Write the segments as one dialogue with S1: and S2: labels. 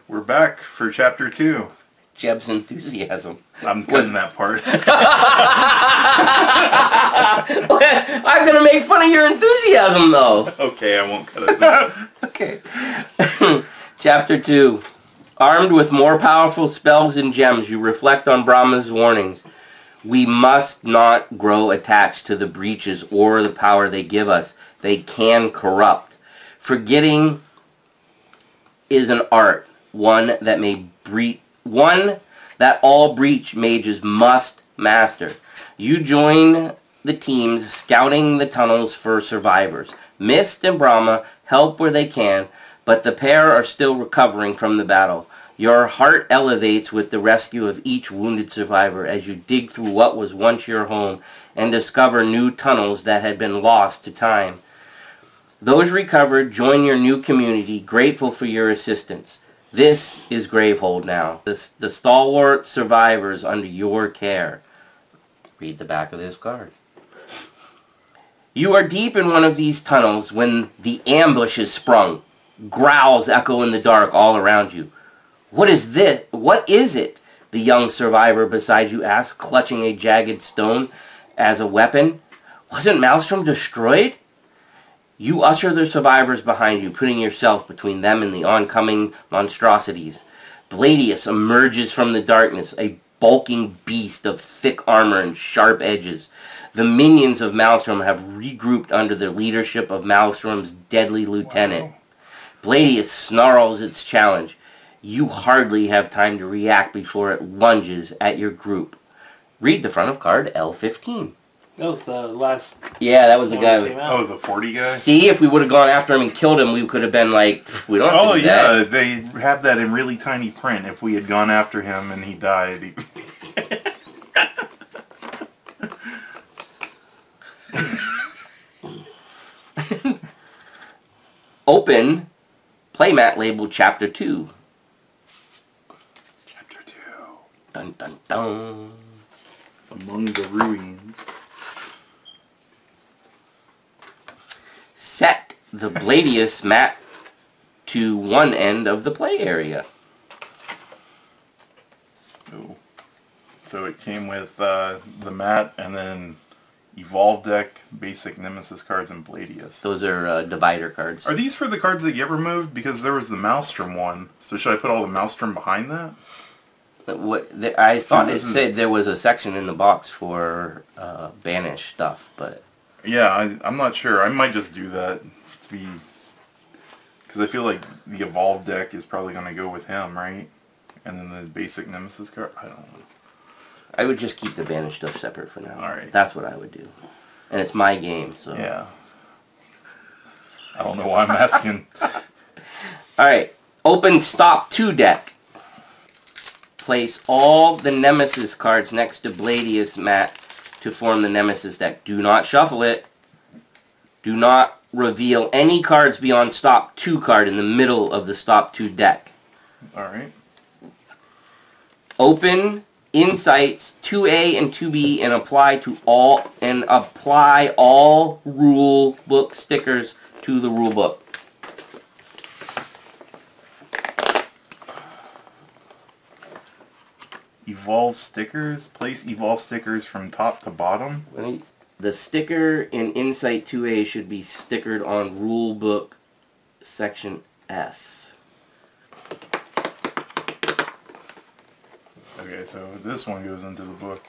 S1: We're back for chapter 2.
S2: Jeb's enthusiasm.
S1: I'm cutting that part.
S2: I'm gonna make fun of your enthusiasm, though.
S1: Okay, I won't cut it down.
S2: Okay. Chapter 2. Armed with more powerful spells and gems, you reflect on Brahma's warnings. We must not grow attached to the breaches or the power they give us. They can corrupt. Forgetting is an art, one that all breach mages must master. You join the teams scouting the tunnels for survivors. Mist and Brahma help where they can, but the pair are still recovering from the battle. Your heart elevates with the rescue of each wounded survivor as you dig through what was once your home and discover new tunnels that had been lost to time. Those recovered join your new community, grateful for your assistance. This is Gravehold now, the stalwart survivors under your care. Read the back of this card. You are deep in one of these tunnels when the ambush is sprung. Growls echo in the dark all around you. What is this? What is it? The young survivor beside you asks, clutching a jagged stone as a weapon. Wasn't Maelstrom destroyed? You usher the survivors behind you, putting yourself between them and the oncoming monstrosities. Bladius emerges from the darkness, a bulking beast of thick armor and sharp edges. The minions of Maelstrom have regrouped under the leadership of Maelstrom's deadly lieutenant. Wow. Bladius snarls its challenge. You hardly have time to react before it lunges at your group. Read the front of card L15.
S3: That was the last...
S2: Yeah, that was the guy.
S1: Oh, the 40 guy?
S2: See, if we would have gone after him and killed him, we could have been like, we don't have to do that.
S1: Oh, yeah, they have that in really tiny print. If we had gone after him and he died...
S2: Open playmat labeled Chapter 2.
S1: Chapter 2.
S2: Dun dun dun.
S1: Among the ruins.
S2: Set the Bladius mat to one end of the play area.
S1: Oh. So it came with the mat and then Evolve deck, basic Nemesis cards, and Bladius.
S2: Those are divider cards.
S1: Are these for the cards that get removed? Because there was the Maelstrom one. So should I put all the Maelstrom behind that?
S2: I thought it said there was a section in the box for banish stuff, but...
S1: Yeah, I'm not sure. I might just do that. Because I feel like the Evolve deck is probably going to go with him, right? And then the basic Nemesis card? I don't know.
S2: I would just keep the banish stuff separate for now.
S1: Alright.
S2: That's what I would do. And it's my game, so...
S1: Yeah. I don't know why I'm asking.
S2: Alright. Open Stop 2 deck. Place all the Nemesis cards next to Bladius mat to form the Nemesis deck. Do not shuffle it. Do not reveal any cards beyond Stop 2 card in the middle of the Stop 2 deck.
S1: Alright.
S2: Open Insights 2A and 2B and apply all rule book stickers to the rule book.
S1: Evolve stickers? Place Evolve stickers from top to bottom?
S2: The sticker in Insight 2A should be stickered on rule book section S.
S1: Okay, so this one goes into the book.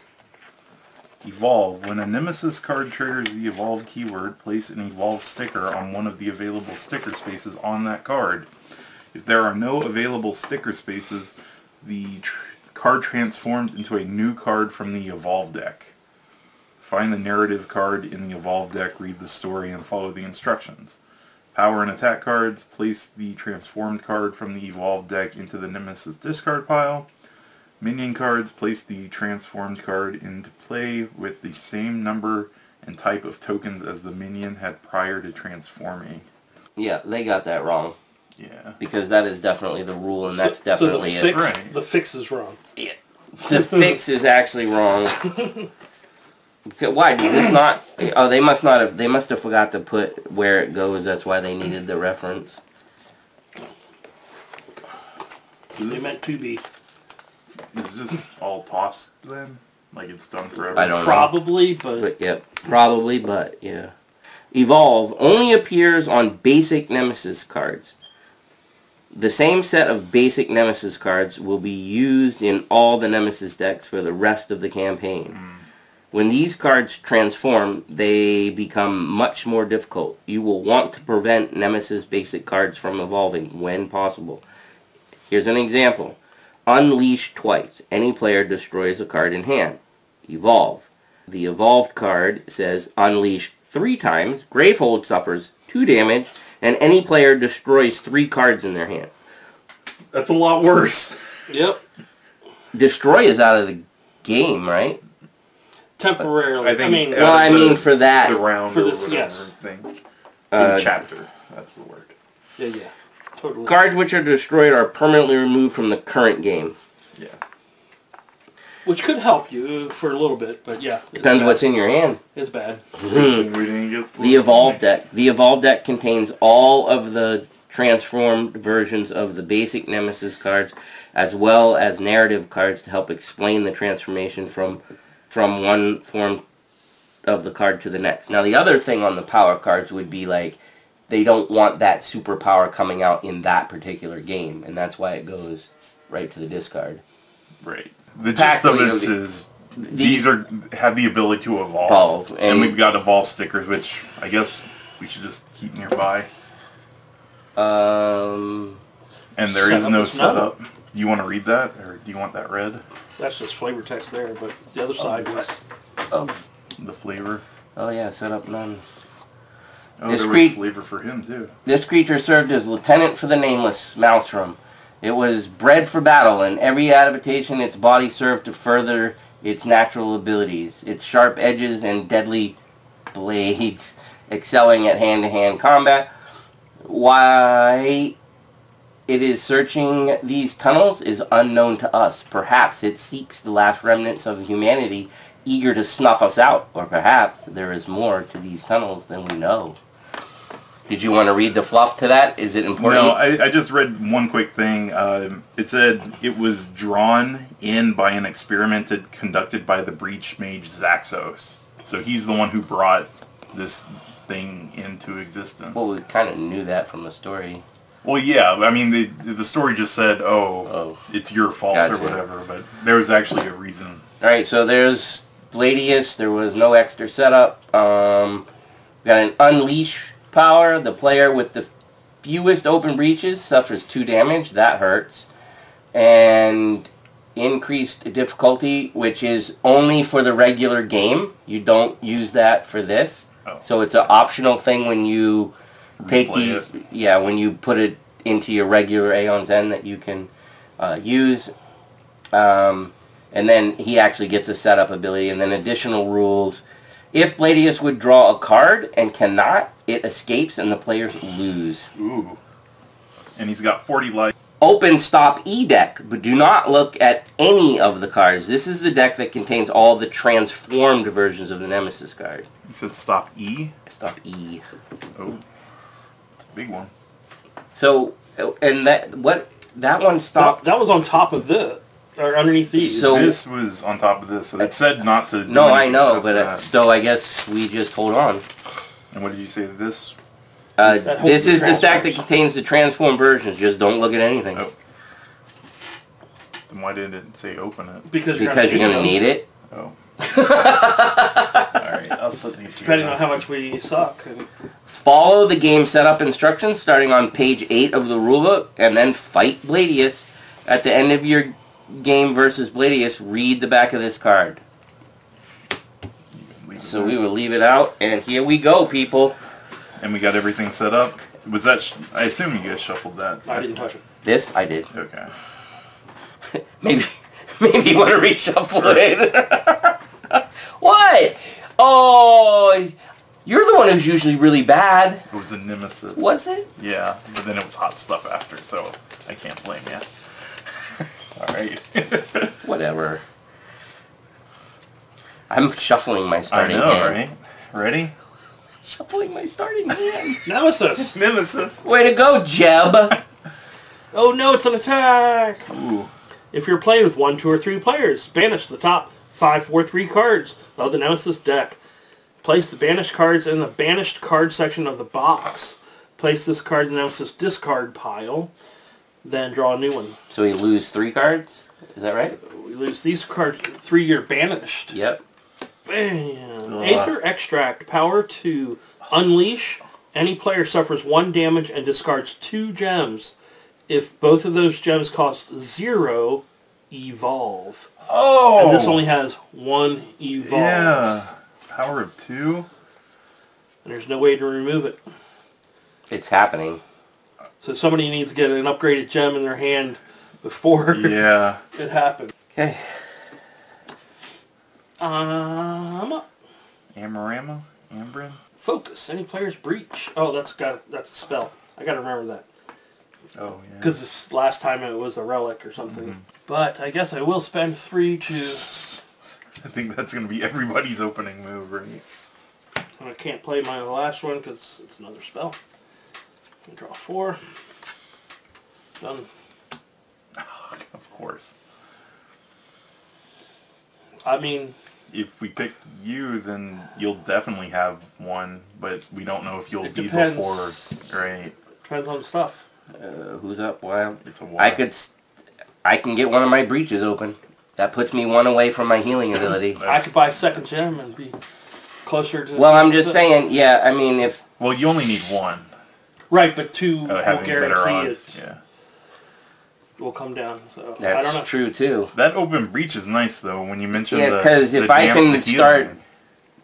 S1: Evolve. When a Nemesis card triggers the Evolve keyword, place an Evolve sticker on one of the available sticker spaces on that card. If there are no available sticker spaces, the card transforms into a new card from the Evolve deck. Find the narrative card in the Evolve deck, read the story, and follow the instructions. Power and attack cards. Place the transformed card from the Evolve deck into the Nemesis discard pile. Minion cards, place the transformed card into play with the same number and type of tokens as the minion had prior to transforming.
S2: Yeah, they got that wrong.
S1: Yeah.
S2: Because that is definitely the rule, and that's definitely
S3: it.
S1: Right.
S3: The fix is wrong.
S2: Yeah. The fix is actually wrong. Why? Does this not... Oh, they must have forgot to put where it goes. That's why they needed the reference.
S3: They meant to be.
S1: Is this all tossed then? Like it's done forever?
S2: I don't know.
S3: Probably, but
S2: But yeah, probably, but yeah. Evolve only appears on basic Nemesis cards. The same set of basic Nemesis cards will be used in all the Nemesis decks for the rest of the campaign. When these cards transform, they become much more difficult. You will want to prevent Nemesis basic cards from evolving when possible. Here's an example. Unleash twice. Any player destroys a card in hand. Evolve. The evolved card says unleash 3 times. Gravehold suffers 2 damage, and any player destroys 3 cards in their hand.
S1: That's a lot worse.
S3: yep.
S2: Destroy is out of the game, right?
S3: Temporarily.
S1: I think-
S2: Well, I mean for
S1: The
S2: that.
S1: round
S3: For
S1: or
S3: this,
S1: whatever
S3: yes.
S1: thing. In the chapter. That's the word.
S3: Yeah. Totally.
S2: Cards which are destroyed are permanently removed from the current game.
S1: Yeah.
S3: Which could help you for a little bit, but yeah.
S2: Depends what's in your hand.
S3: It's bad.
S1: We didn't get
S2: The Evolved deck. The Evolved deck contains all of the transformed versions of the basic Nemesis cards, as well as narrative cards to help explain the transformation from one form of the card to the next. Now, the other thing on the power cards would be like, they don't want that superpower coming out in that particular game, and that's why it goes right to the discard.
S1: Right. The gist of it is these have the ability to evolve. And we've got evolve stickers, which I guess we should just keep nearby. And there is no setup. Do you want to read that, or do you want that read?
S3: That's just flavor text there, but the other side was...
S2: Of
S1: The flavor.
S2: Oh yeah, setup none.
S1: Oh,
S2: This
S1: there was
S2: creep-
S1: flavor for him, too.
S2: This creature served as lieutenant for the Nameless Maelstrom. It was bred for battle, and every adaptation its body served to further its natural abilities. Its sharp edges and deadly blades, excelling at hand-to-hand combat. Why it is searching these tunnels is unknown to us. Perhaps it seeks the last remnants of humanity, eager to snuff us out. Or perhaps there is more to these tunnels than we know. Did you want to read the fluff to that? Is it important?
S1: No, I just read one quick thing. It said it was drawn in by an experiment conducted by the Breach Mage Zaxos. So he's the one who brought this thing into existence.
S2: Well, we kind of knew that from the story.
S1: Well, yeah, I mean, the story just said, it's your fault
S2: Gotcha.
S1: or whatever, but there was actually a reason.
S2: Alright, so there's Bladius. There was no extra setup. We got an Unleash power. The player with the fewest open breaches suffers 2 damage. That hurts. And increased difficulty, which is only for the regular game. You don't use that for this.
S1: Oh.
S2: So it's an optional thing when you take
S1: Replay
S2: these,
S1: it.
S2: yeah, when you put it into your regular Aeon's End that you can use. And then he actually gets a setup ability, and then additional rules. If Bladius would draw a card and cannot, it escapes and the players lose.
S1: Ooh. And he's got 40 life.
S2: Open Stop E deck, but do not look at any of the cards. This is the deck that contains all the transformed versions of the Nemesis card.
S1: You said stop E?
S2: Stop E.
S1: Oh. It's a big one.
S2: So, and that one stopped.
S3: That was on top of this, or underneath these.
S2: So-
S1: This was on top of this, so it said not to do
S2: No, I
S1: anything
S2: know,
S1: past
S2: but
S1: that.
S2: so I guess we just hold on.
S1: And what did you say to this?
S3: That holds
S2: This
S3: the
S2: is the stack that
S3: transforms.
S2: contains the transformed versions. Just don't look at anything.
S1: Oh. Then why didn't it say open it?
S3: because
S2: Because you're going to need it.
S1: Oh. Alright, I'll set these here.
S3: Depending on how much we suck. And
S2: Follow the game setup instructions starting on page 8 of the rulebook, and then fight Bladius. At the end of your game versus Bladius, read the back of this card.
S1: Leave it
S2: So
S1: there.
S2: we will leave it out, and here we go, people.
S1: And we got everything set up. Was that... I assume you guys shuffled that.
S3: I didn't touch it.
S2: This I did.
S1: Okay.
S2: Maybe you want to reshuffle it. What? Oh, you're the one who's usually really bad.
S1: It was a nemesis.
S2: Was it?
S1: Yeah, but then it was hot stuff after, so I can't blame you. Alright.
S2: Whatever. I'm shuffling my
S1: I
S2: starting
S1: know,
S2: hand.
S1: right? Ready?
S2: Shuffling my starting hand.
S3: Nemesis.
S1: Nemesis.
S2: Way to go, Jeb.
S3: Oh no, it's an attack!
S1: Ooh.
S3: If you're playing with 1, 2, or 3 players, banish the top 5, 4, 3 cards of the Nemesis deck. Place the banished cards in the banished card section of the box. Place this card in the Nemesis discard pile. Then draw a new one.
S2: So we lose 3 cards? Is that right?
S3: We lose these cards. 3 you're banished.
S2: Yep.
S3: Bam! Aether Extract. Power to unleash. Any player suffers 1 damage and discards 2 gems. If both of those gems cost 0, evolve.
S1: Oh!
S3: And this only has 1 evolve.
S1: Yeah. Power of 2.
S3: And there's no way to remove it.
S2: It's happening.
S3: So somebody needs to get an upgraded gem in their hand before
S1: Yeah.
S3: it happens.
S2: Okay.
S3: I'm up.
S1: Amarama? Ambrin?
S3: Focus. Any player's breach. Oh, that's a spell. I gotta remember that.
S1: Oh, yeah.
S3: Because this last time it was a relic or something. But I guess I will spend 3 to...
S1: I think that's going to be everybody's opening move, right?
S3: And I can't play my last one because it's another spell. I draw 4. Done.
S1: Of course.
S3: I mean...
S1: If we pick you, then you'll definitely have one, but we don't know if you'll
S3: It
S1: be
S3: depends.
S1: before, right?
S3: Depends on stuff.
S2: Who's up? Wild?
S1: It's a while.
S2: I can get one of my breaches open. That puts me 1 away from my healing ability.
S3: I could buy a second gem and be closer to...
S2: Well, I'm just saying, yeah, I mean, if...
S1: Well, you only need 1.
S3: Right, but 2 will
S1: Having better
S3: guarantee
S1: odds.
S3: it
S1: Yeah.
S3: will come down. So I don't know.
S2: That's true, too.
S1: That open breach is nice, though, when you mentioned
S2: Yeah, because if I can start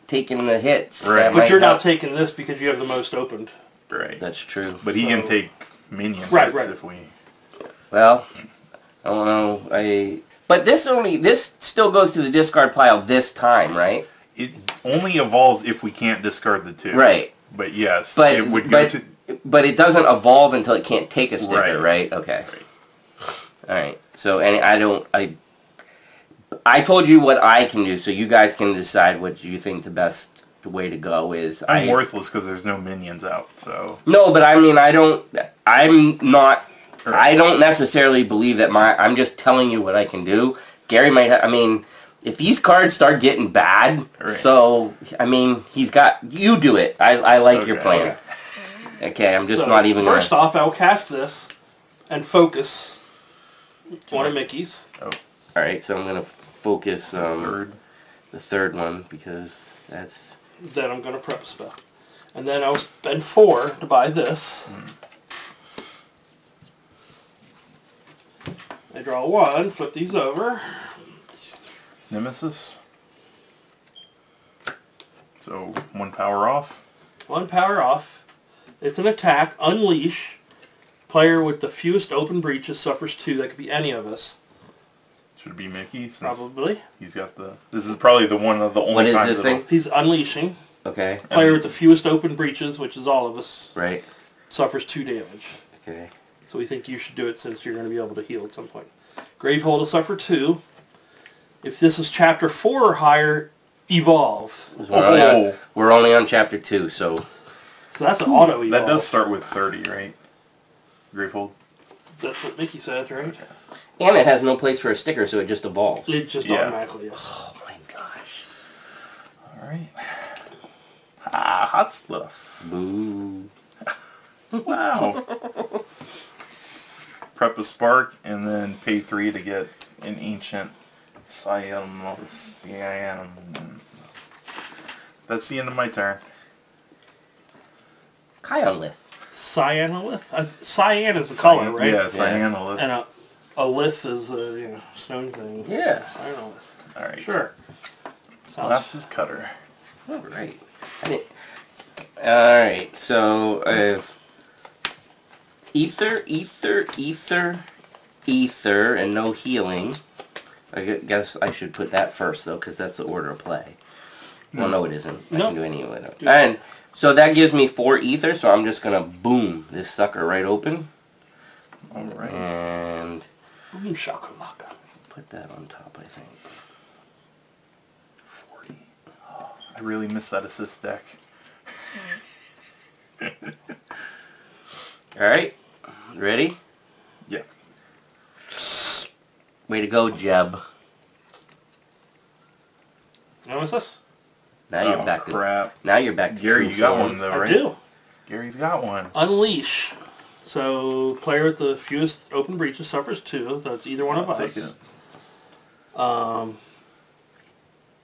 S2: taking the hits,
S1: Right.
S2: that
S3: But
S2: might
S3: you're
S2: help.
S3: not taking this because you have the most opened.
S1: Right.
S2: That's true.
S1: But he can
S3: So-
S1: take minion
S3: Right,
S1: hits
S3: right.
S1: if we...
S2: Well, I don't know. But this still goes to the discard pile this time, right?
S1: It only evolves if we can't discard the 2.
S2: Right.
S1: But yes,
S2: But
S1: it would go to...
S2: but it doesn't evolve until it can't take a sticker,
S1: Right.
S2: right? Okay. All right. So I told you what I can do, so you guys can decide what you think the best way to go is.
S1: I'm worthless because there's no minions out, so...
S2: No, but I mean, I don't necessarily believe that I'm just telling you what I can do. Gary might I mean, if these cards start getting bad,
S1: Right.
S2: so, I mean, you do it. I like your
S1: Okay.
S2: plan. Okay, I'm just
S3: So,
S2: not even
S3: First off, I'll cast this and focus one of Mickey's.
S2: Alright, so I'm going to focus
S1: Third.
S2: the third one because that's...
S3: Then I'm going to prep a spell. And then I'll spend 4 to buy this. I draw 1, flip these over.
S1: Nemesis. So, 1 power off.
S3: 1 power off. It's an attack. Unleash. Player with the fewest open breaches suffers 2. That could be any of us.
S1: Should be Mickey, since
S3: Probably.
S1: he's got the... This is probably the one of the only
S2: What is
S1: times
S2: this
S1: it'll-
S2: thing?
S3: He's unleashing.
S2: Okay,
S3: Player with the fewest open breaches, which is all of us,
S2: right.
S3: suffers 2 damage.
S2: Okay.
S3: So we think you should do it since you're going to be able to heal at some point. Gravehold will suffer 2. If this is chapter 4 or higher, evolve.
S2: We're only on chapter 2, so...
S3: So that's an auto evolve.
S1: That does start with 30, right? Gravehold?
S3: That's what Mickey said, right?
S2: And it has no place for a sticker, so it just evolves.
S3: It just
S1: Yeah.
S3: automatically is.
S2: Oh my gosh.
S1: Alright. Ah, hot stuff.
S2: Boo.
S1: Wow. Prep a spark and then pay 3 to get an ancient cyan. That's the end of my turn.
S2: Kionlith.
S3: Cyanolith? Cyan is the color, right?
S1: Yeah, cyanolith.
S3: And a lith is the stone thing.
S2: Yeah.
S3: Cyanolith.
S1: Alright.
S3: Sure. Sounds
S1: Last is cutter.
S2: Alright. Alright, so ether, and no healing. I guess I should put that first, though, because that's the order of play. Well, no, it isn't. I
S3: No.
S2: can do any of it. And so that gives me 4 ether, so I'm just going to boom this sucker right open.
S1: Alright.
S2: And
S3: Boom shakalaka.
S2: put that on top, I think.
S1: 40. Oh, I really miss that assist deck.
S2: Alright, ready?
S1: Yeah.
S2: Way to go, Jeb.
S3: Nemesis?
S2: Now you're back
S1: crap.
S2: to. Now you're back to.
S1: Gary,
S2: true
S1: you got
S2: form.
S1: one though,
S3: I
S1: right?
S3: do.
S1: Gary's got one.
S3: Unleash. So, player with the fewest open breaches suffers 2. That's either one of
S1: I'll
S3: us.
S1: take it.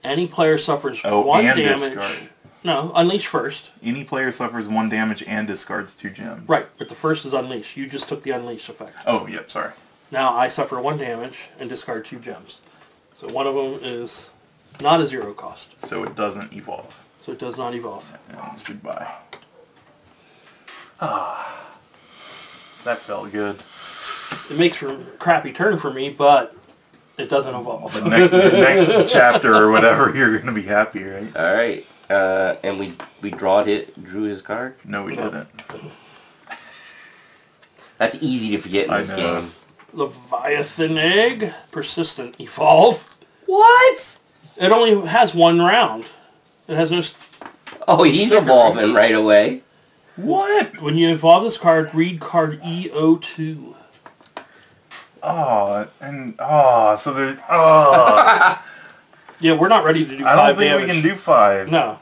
S3: Any player suffers
S1: Oh,
S3: 1
S1: and
S3: damage.
S1: discard.
S3: No, unleash first.
S1: Any player suffers 1 damage and discards 2 gems.
S3: Right, but the first is unleash. You just took the unleash effect.
S1: Oh, yep, sorry.
S3: Now I suffer 1 damage and discard 2 gems. So one of them is not a 0 cost.
S1: So it doesn't evolve.
S3: So it does not evolve.
S1: And goodbye. Ah, that felt good.
S3: It makes for a crappy turn for me, but it doesn't evolve.
S1: The next chapter or whatever, you're going to be happy, right?
S2: All right. And we drew his card.
S1: No, we didn't.
S2: That's easy to forget in
S1: I
S2: this
S1: know.
S2: game.
S3: Leviathan Egg, persistent, evolve.
S2: What?
S3: It only has 1 round. It has no...
S2: Oh, he's evolving right away.
S1: What?
S3: When you evolve this card, read card EO2.
S1: So there's,
S3: Yeah, we're not ready to do 5
S1: I don't think
S3: damage.
S1: we can do 5.
S3: No.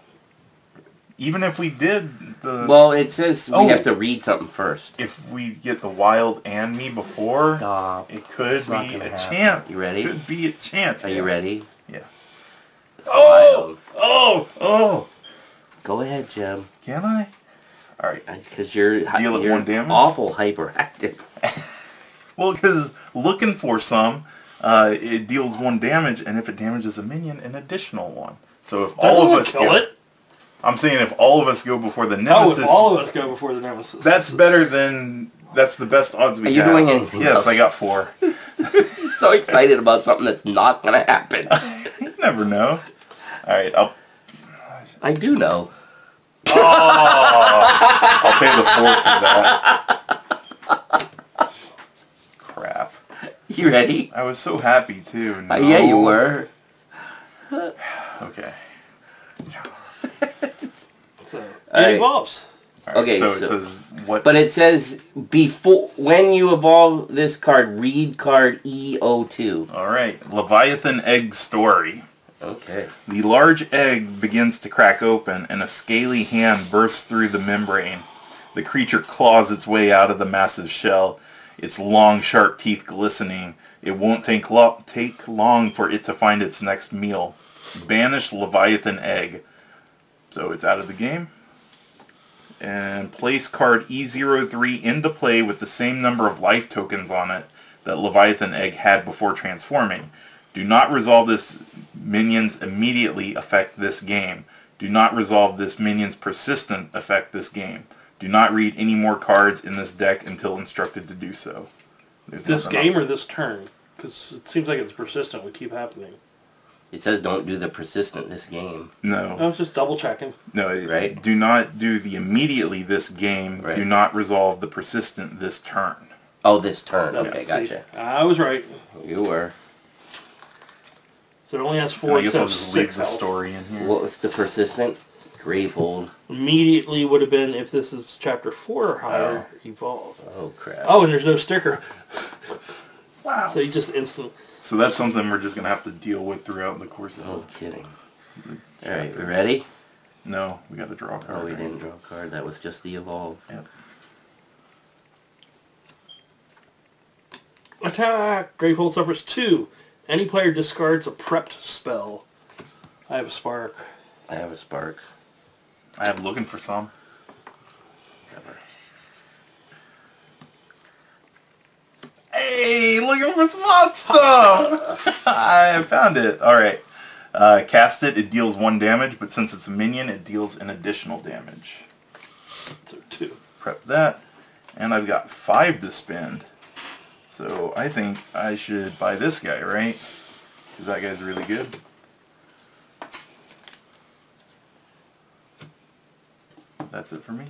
S1: Even if we did the...
S2: Well, it says we
S1: Oh.
S2: have to read something first.
S1: if we get the wild and me before,
S2: Stop.
S1: it could
S2: It's not
S1: be
S2: gonna
S1: a
S2: happen.
S1: chance.
S2: You ready?
S1: Could be a chance.
S2: Are you ready?
S1: Yeah.
S2: Wild.
S1: Oh!
S2: Go ahead, Jeb.
S1: Can I? Alright.
S2: Because you're
S1: Deal at
S2: you're
S1: 1 damage?
S2: awful hyperactive.
S1: Well, because looking for some, it deals 1 damage, and if it damages a minion, an additional 1. So if all of us
S3: kill
S1: go,
S3: it.
S1: I'm saying if all of us go before the
S3: Oh,
S1: nemesis,
S3: if all of us go before the nemesis.
S1: that's better than, that's the best odds we
S2: Are you
S1: have.
S2: doing anything
S1: Yes,
S2: else?
S1: I got 4.
S2: So excited about something that's not going to happen.
S1: You never know. Alright,
S2: I do know.
S1: I'll pay the 4 for that. Crap.
S2: You ready?
S1: I was so happy too. No.
S2: Yeah, you were.
S1: Okay.
S3: So, it
S2: Alright.
S3: evolves.
S1: Alright,
S2: Okay,
S1: so it
S2: so-
S1: says what?
S2: But it says before when you evolve this card, read card EO2.
S1: Alright, Leviathan Egg Story.
S2: Okay.
S1: The large egg begins to crack open and a scaly hand bursts through the membrane. The creature claws its way out of the massive shell, its long sharp teeth glistening. It won't take long for it to find its next meal. Banish Leviathan Egg. So it's out of the game. And place card E03 into play with the same number of life tokens on it that Leviathan Egg had before transforming. Do not resolve this minion's immediately affect this game. Do not resolve this minion's persistent affect this game. Do not read any more cards in this deck until instructed to do so. There's
S3: This
S1: nothing
S3: game
S1: else.
S3: or this turn? Because it seems like it's persistent. Would keep happening.
S2: It says don't do the persistent this game.
S3: I
S1: No.
S3: was just double checking.
S1: No,
S2: Right.
S1: Do not do the immediately this game.
S2: Right.
S1: Do not resolve the persistent this turn.
S2: Oh, this turn.
S3: No,
S2: Okay,
S3: see,
S2: gotcha.
S3: I was right.
S2: You were.
S3: So it only has
S1: And
S3: 4
S1: I guess
S3: instead
S1: I'll
S3: of
S1: just
S3: 6
S1: leave the
S3: health.
S1: story in here.
S2: What was the persistent? Gravehold.
S3: Immediately would have been if this is chapter 4 or higher. Evolve.
S2: Oh crap.
S3: Oh, and there's no sticker.
S1: Wow.
S3: So you just instant.
S1: So that's something we're just going to have to deal with throughout the course of
S2: No kidding. Alright, we ready?
S1: No, we got to draw a card.
S2: Oh, we
S1: right?
S2: didn't draw a card. That was just the evolve.
S1: Yep.
S3: Attack! Gravehold suffers 2. Any player discards a prepped spell. I have a spark.
S2: I have a spark.
S1: I am looking for some. Hey, looking for some hot stuff! I found it. Alright. Cast it. It deals 1 damage, but since it's a minion, it deals an additional damage.
S3: So 2.
S1: Prep that. And I've got 5 to spend. So I think I should buy this guy, right? Because that guy's really good. That's it for me.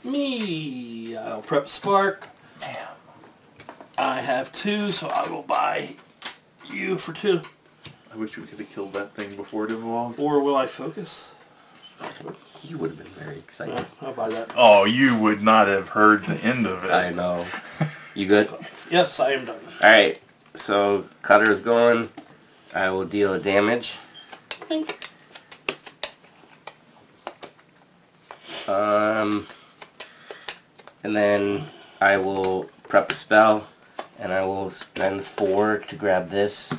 S3: Me! I'll prep spark.
S1: Damn.
S3: I have 2, so I will buy you for 2.
S1: I wish we could have killed that thing before it evolved.
S3: Or will I focus?
S2: You would have been very excited.
S3: Yeah, I'll buy that.
S1: Oh, you would not have heard the end of it.
S2: I know. You good?
S3: Yes, I am done.
S2: Alright, so cutter is going. I will deal a damage.
S3: Think.
S2: And then I will prep a spell, and I will spend 4 to grab this.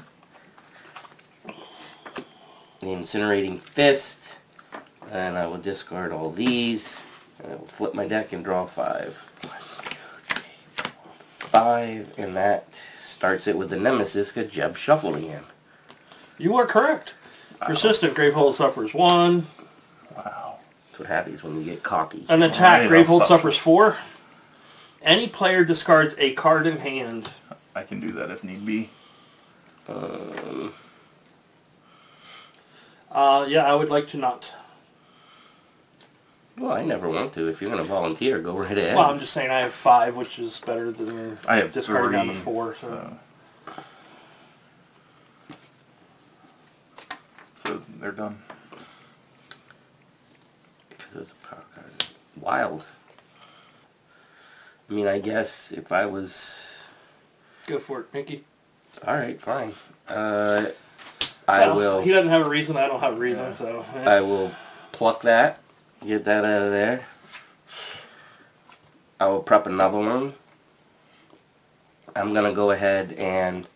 S2: The Incinerating Fist, and I will discard all these, and I will flip my deck and draw 5. 5, and that starts it with the Nemesis, because Jeb shuffled again.
S3: You are correct.
S1: Wow.
S3: Persistent Gravehold suffers 1.
S1: Wow.
S2: That's what happens when you get cocky.
S3: An attack,
S1: Alright,
S3: Gravehold
S1: I'll stop.
S3: suffers 4. Any player discards a card in hand.
S1: I can do that if need be.
S3: Yeah, I would like to not.
S2: Well, I never want to. If you're going to volunteer, go right ahead.
S3: Well, I'm just saying I have 5, which is better than
S1: I have
S3: discarding
S1: 3,
S3: down to 4.
S1: So they're done.
S2: Because it was a power card. Wild. I mean, I guess if I was...
S3: Go for it, Mickey.
S2: Alright, fine. I
S3: Well,
S2: will...
S3: He doesn't have a reason, I don't have a reason,
S1: Yeah.
S3: so...
S2: I will pluck that. Get that out of there. I will prep another one. I'm going to go ahead and...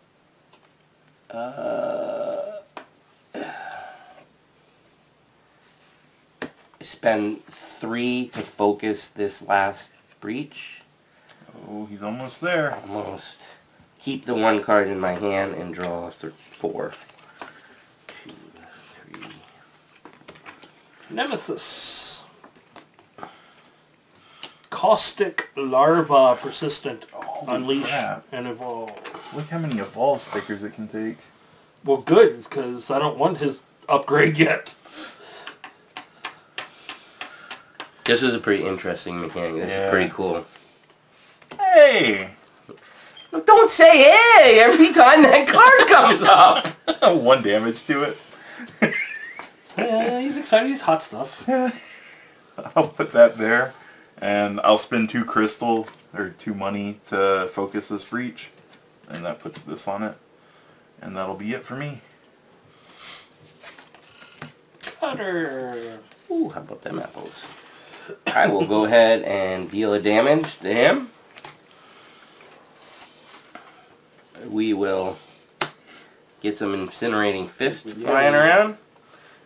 S2: spend 3 to focus this last breach.
S1: Oh, he's almost there.
S2: Almost. Keep the 1 card in my hand and draw 4. 2, 3.
S3: Nemesis. Caustic Larva Persistent.
S1: Holy
S3: Unleash
S1: crap.
S3: and Evolve.
S1: Look how many evolve stickers it can take.
S3: Well, good, because I don't want his upgrade yet.
S2: This is a pretty interesting mechanic. This is pretty cool.
S1: Hey!
S2: Don't say hey every time that card comes up!
S1: 1 damage to it.
S3: Yeah, he's excited. He's hot stuff.
S1: I'll put that there. And I'll spend 2 crystal, or 2 money, to focus this breach. And that puts this on it. And that'll be it for me.
S3: Cutter.
S2: Ooh, how about them apples? I will go ahead and deal a damage to him. We will get some Incinerating Fist flying around.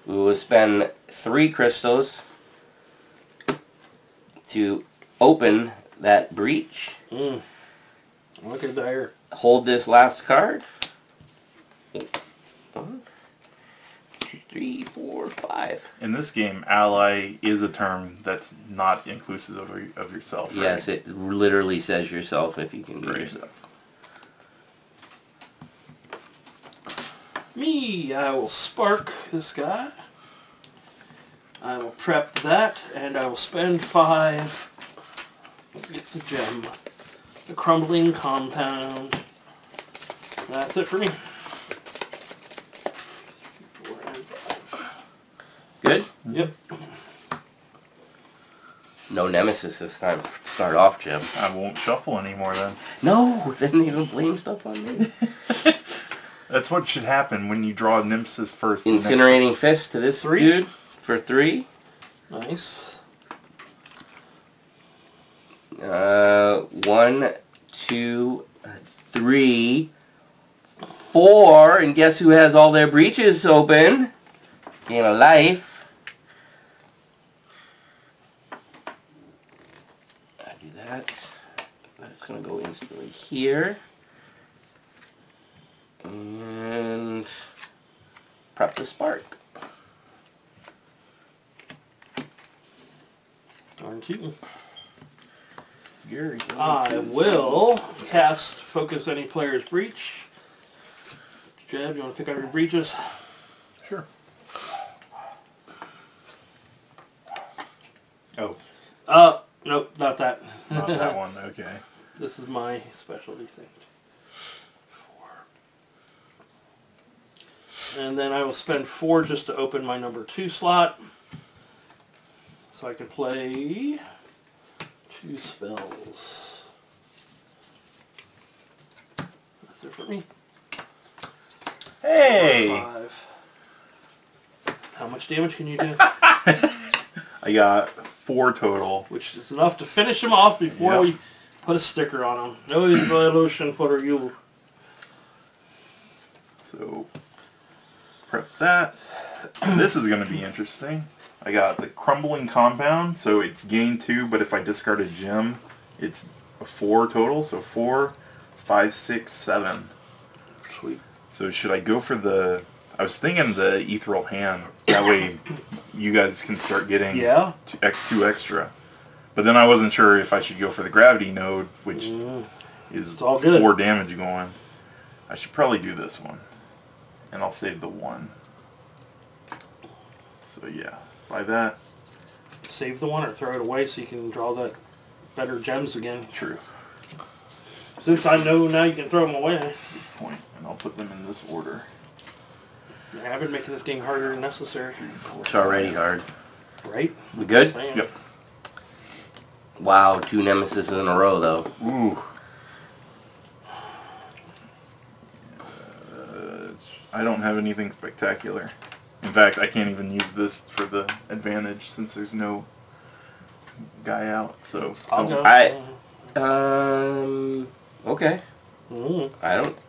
S2: We will spend 3 crystals to open that breach.
S3: Look at there.
S2: Hold this last card. 1, 2, 3, 4, 5.
S1: In this game, ally is a term that's not inclusive of yourself, right?
S2: Yes, it literally says yourself if you can do
S1: Right.
S2: yourself.
S3: Me, I will spark this guy. I will prep that, and I will spend 5. Get the gem. The Crumbling Compound. That's it for me. 4 and 5.
S2: Good?
S3: Yep.
S2: No Nemesis this time. Start off, Jim.
S1: I won't shuffle anymore then.
S2: No, then they don't blame stuff on me.
S1: That's what should happen when you draw a Nemesis first. the next-
S2: Incinerating Fist to this
S3: 3?
S2: dude for 3.
S3: Nice.
S2: 1, 2, 3, 4, and guess who has all their breaches open? Gain a life. I do that. That's gonna go instantly here. And prep the spark.
S3: Darn cute.
S1: Gary.
S3: I will cast Focus Any Player's Breach. Jeb, you want to pick out your breaches?
S1: Sure. Oh,
S3: Nope, not that.
S1: not that one. Okay.
S3: This is my specialty thing. 4. And then I will spend 4 just to open my number 2 slot. So I can play 2 spells. That's it for me.
S1: Hey!
S3: 5. How much damage can you do?
S1: I got 4 total.
S3: Which is enough to finish him off before
S1: Yep.
S3: we put a sticker on him. No evolution for you.
S1: So, prep that. This is going to be interesting. I got the Crumbling Compound, so it's gain 2, but if I discard a gem, it's a 4 total. So 4, 5, 6, 7.
S3: Sweet.
S1: So should I go for the... I was thinking the Ethereal Hand. That way you guys can start getting
S3: Yeah.
S1: 2 extra. But then I wasn't sure if I should go for the Gravity Node, which is
S3: It's all good.
S1: 4 damage going. I should probably do this one. And I'll save the 1. So yeah, buy that.
S3: Save the 1 or throw it away so you can draw that better gems again.
S1: True.
S3: Since I know now you can throw them away.
S1: Good point. And I'll put them in this order.
S3: I've been making this game harder than necessary.
S1: 3, 4,
S2: It's already hard.
S3: Right?
S2: We good?
S3: Saying.
S1: Yep.
S2: Wow, 2 Nemesis in a row, though.
S1: Ooh. I don't have anything spectacular. In fact, I can't even use this for the advantage since there's no guy out. So
S3: I'll go.
S2: Okay. I don't...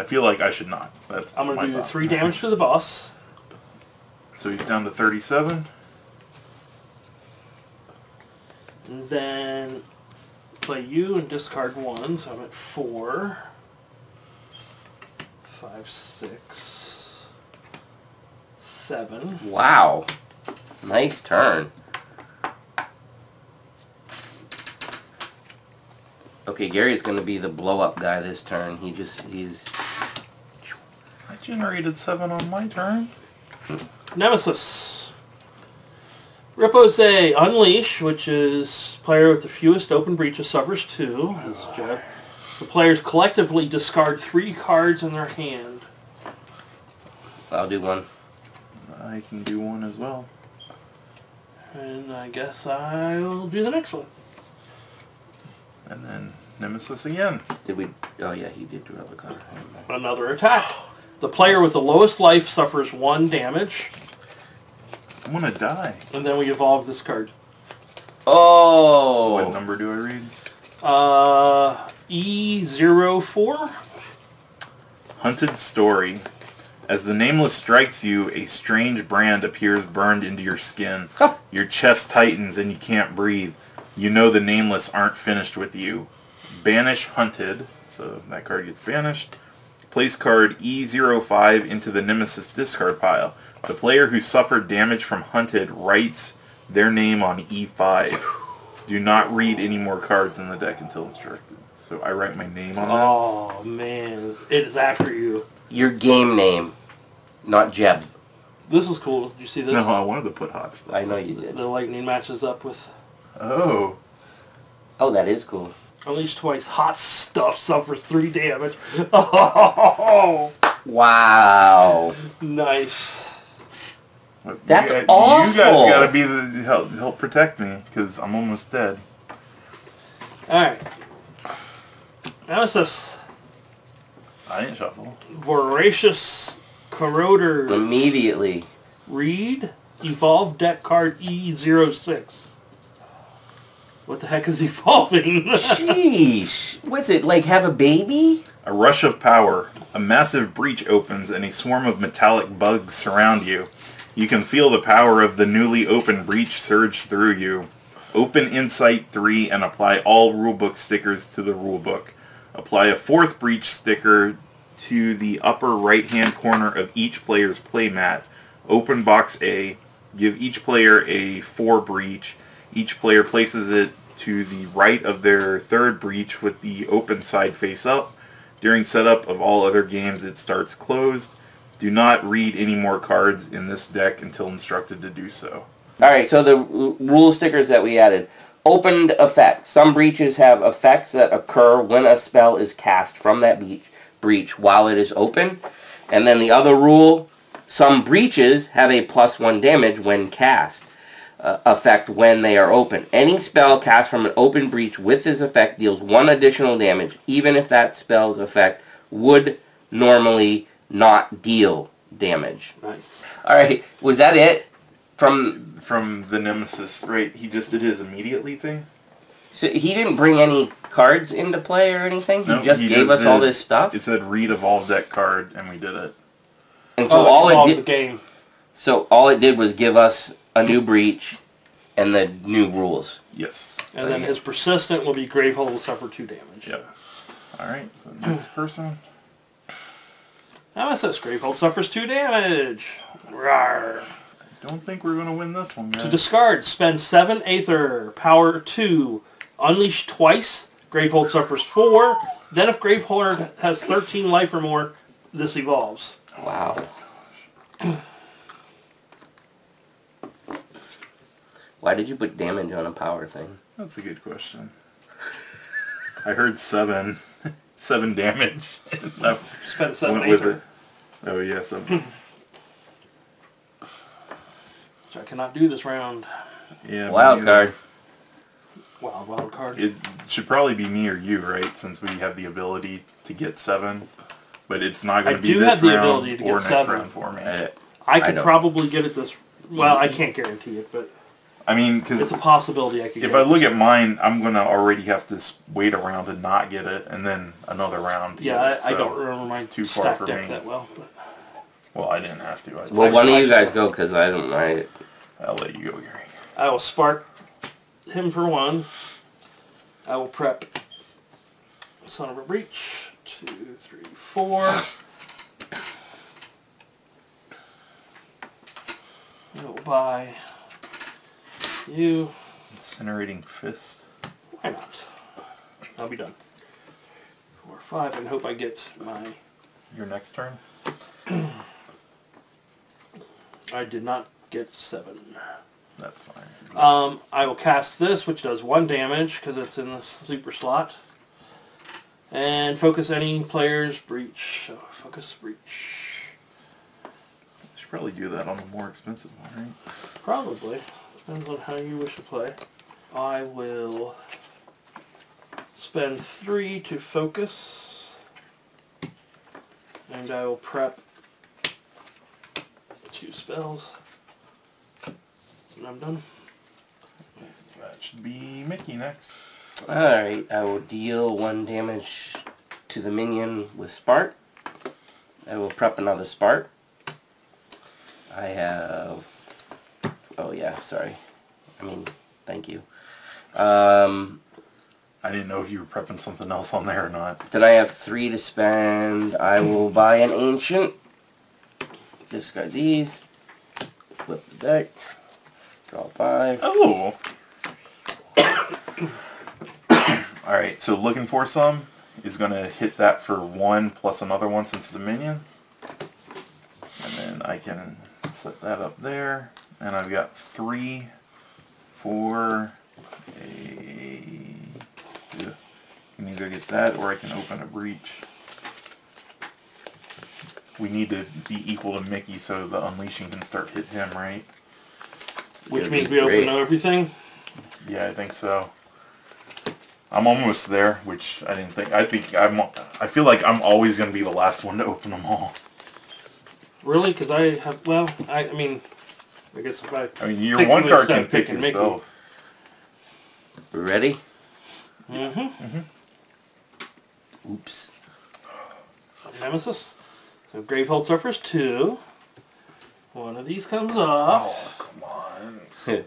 S1: I feel like I should not. That's
S3: I'm
S1: my
S3: going to do
S1: thought.
S3: 3 damage to the boss.
S1: So he's down to 37.
S3: And then play you and discard 1, so I'm at 4. 5, 6, 7.
S2: Wow. Nice turn. Okay, Gary's going to be the blow-up guy this turn. He's...
S1: I generated 7 on my turn.
S3: Nemesis. Repose Unleash, which is player with the fewest open breaches suffers 2. As Jeff. The players collectively discard 3 cards in their hand.
S2: I'll do 1.
S1: I can do 1 as well.
S3: And I guess I'll do the next one.
S1: And then Nemesis again.
S2: Did we... Oh, yeah, he did draw the card.
S3: Another attack. The player with the lowest life suffers 1 damage.
S1: I'm gonna die.
S3: And then we evolve this card.
S2: Oh!
S1: What number do I read?
S3: E04.
S1: Hunted Story. As the Nameless strikes you, a strange brand appears burned into your skin. Your chest tightens and you can't breathe. You know the Nameless aren't finished with you. Banish Hunted. So that card gets banished. Place card E05 into the Nemesis discard pile. The player who suffered damage from Hunted writes their name on E5. Do not read any more cards in the deck until instructed. So I write my name on that.
S3: Oh, man. It is after you.
S2: Your game name, not Jeb.
S3: This is cool. Did you see this?
S1: No, I wanted to put hot stuff.
S2: I know you did.
S3: The lightning matches up with
S1: Oh.
S2: Oh, that is cool.
S3: Unleash twice. Hot stuff suffers 3 damage. Oh,
S2: Wow.
S3: nice.
S2: That's
S1: You
S2: awful.
S1: guys gotta be the help protect me because I'm almost dead.
S3: Alright. Nemesis.
S1: I didn't shuffle.
S3: Voracious Corroder.
S2: Immediately.
S3: Read. Evolve deck card E06. What the heck is evolving?
S2: Sheesh. What's it, like have a baby?
S1: A rush of power. A massive breach opens and a swarm of metallic bugs surround you. You can feel the power of the newly opened breach surge through you. Open Insight 3 and apply all rulebook stickers to the rulebook. Apply a 4th breach sticker to the upper right-hand corner of each player's playmat. Open box A. Give each player a 4 breach. Each player places it to the right of their 3rd breach with the open side face up. During setup of all other games, it starts closed. Do not read any more cards in this deck until instructed to do so.
S2: Alright, so the rule stickers that we added. Opened effect. Some breaches have effects that occur when a spell is cast from that breach while it is open. And then the other rule, some breaches have a +1 damage when cast. effect when they are open. Any spell cast from an open breach with this effect deals 1 additional damage, even if that spell's effect would normally not deal damage.
S3: Nice.
S2: Alright, was that it?
S1: From the Nemesis, right? He just did his immediately thing?
S2: So he didn't bring any cards into play or anything? He
S1: No,
S2: just gave us all this stuff?
S1: It said read evolve deck card, and we did it.
S2: And so all it did...
S3: the game.
S2: So all it did was give us a new breach and the new rules.
S1: Yes.
S3: And then his persistent will be Gravehold will suffer 2 damage.
S1: Yep. Alright, so next person.
S3: Nemesis, Gravehold suffers 2 damage. Rawr.
S1: I don't think we're going to win this one, guys.
S3: To discard, spend 7 Aether, power 2, unleash twice, Gravehold suffers 4. Then if Gravehold has 13 life or more, this evolves.
S2: Wow. Why did you put damage on a power thing?
S1: That's a good question. I heard 7. 7 damage.
S3: Spend 7
S1: went with
S3: Aether.
S1: it. Oh, yeah, 7.
S3: So I cannot do this round.
S1: Yeah.
S2: Wild card.
S3: Wild card.
S1: It should probably be me or you, right? Since we have the ability to get 7. But it's not going to be
S3: do
S1: this
S3: have the
S1: round
S3: ability to
S1: or
S3: get
S1: next
S3: 7.
S1: round for me.
S3: I could
S2: don't.
S3: probably get it this... Well, I can't guarantee it, but
S1: I mean, because
S3: it's a possibility I could get
S1: if I
S3: it.
S1: look at mine, I'm going to already have to wait a round to not get it, and then another round to
S3: Yeah,
S1: get it.
S3: I
S1: So
S3: don't remember my
S1: it's too far
S3: stack
S1: for
S3: deck
S1: me.
S3: that well. But
S1: Well, I didn't have to.
S2: Well, one of you guys go, because I don't...
S1: I'll let you go, Gary.
S3: I will spark him for 1. I will prep Son of a Breach. 2, 3, 4. I will buy you.
S1: Incinerating Fist.
S3: Why not? I'll be done. 4, 5, and hope I get my...
S1: Your next turn?
S3: I did not get 7.
S1: That's fine.
S3: I will cast this, which does 1 damage, because it's in this super slot. And focus any player's breach. So focus breach.
S1: Should probably do that on the more expensive one, right?
S3: Probably. Depends on how you wish to play. I will spend 3 to focus. And I will prep 2 spells. And I'm done.
S1: That should be Mickey next.
S2: Alright, I will deal 1 damage to the minion with Spark. I will prep another Spark. I have... Oh yeah, sorry. Thank you.
S1: I didn't know if you were prepping something else on there or not.
S2: Then I have 3 to spend. I will buy an Ancient. Discard these. Flip the deck. Draw 5.
S1: Oh! Alright, so looking for some is going to hit that for 1 plus another 1 since it's a minion. And then I can set that up there. And I've got 3 for a... You can either get that or I can open a breach. We need to be equal to Mickey so the unleashing can start hit him, right?
S3: Which means we open everything?
S1: Yeah, I think so. I'm almost there, which I didn't think. I feel like I'm always going to be the last one to open them all.
S3: Really? Because I have, well, I guess if I...
S1: I mean, your one card can pick yourself.
S2: Ready?
S3: Mm-hmm.
S2: Oops.
S3: Nemesis. So Gravehold suffers 2. One of these comes off.
S1: Oh, come on.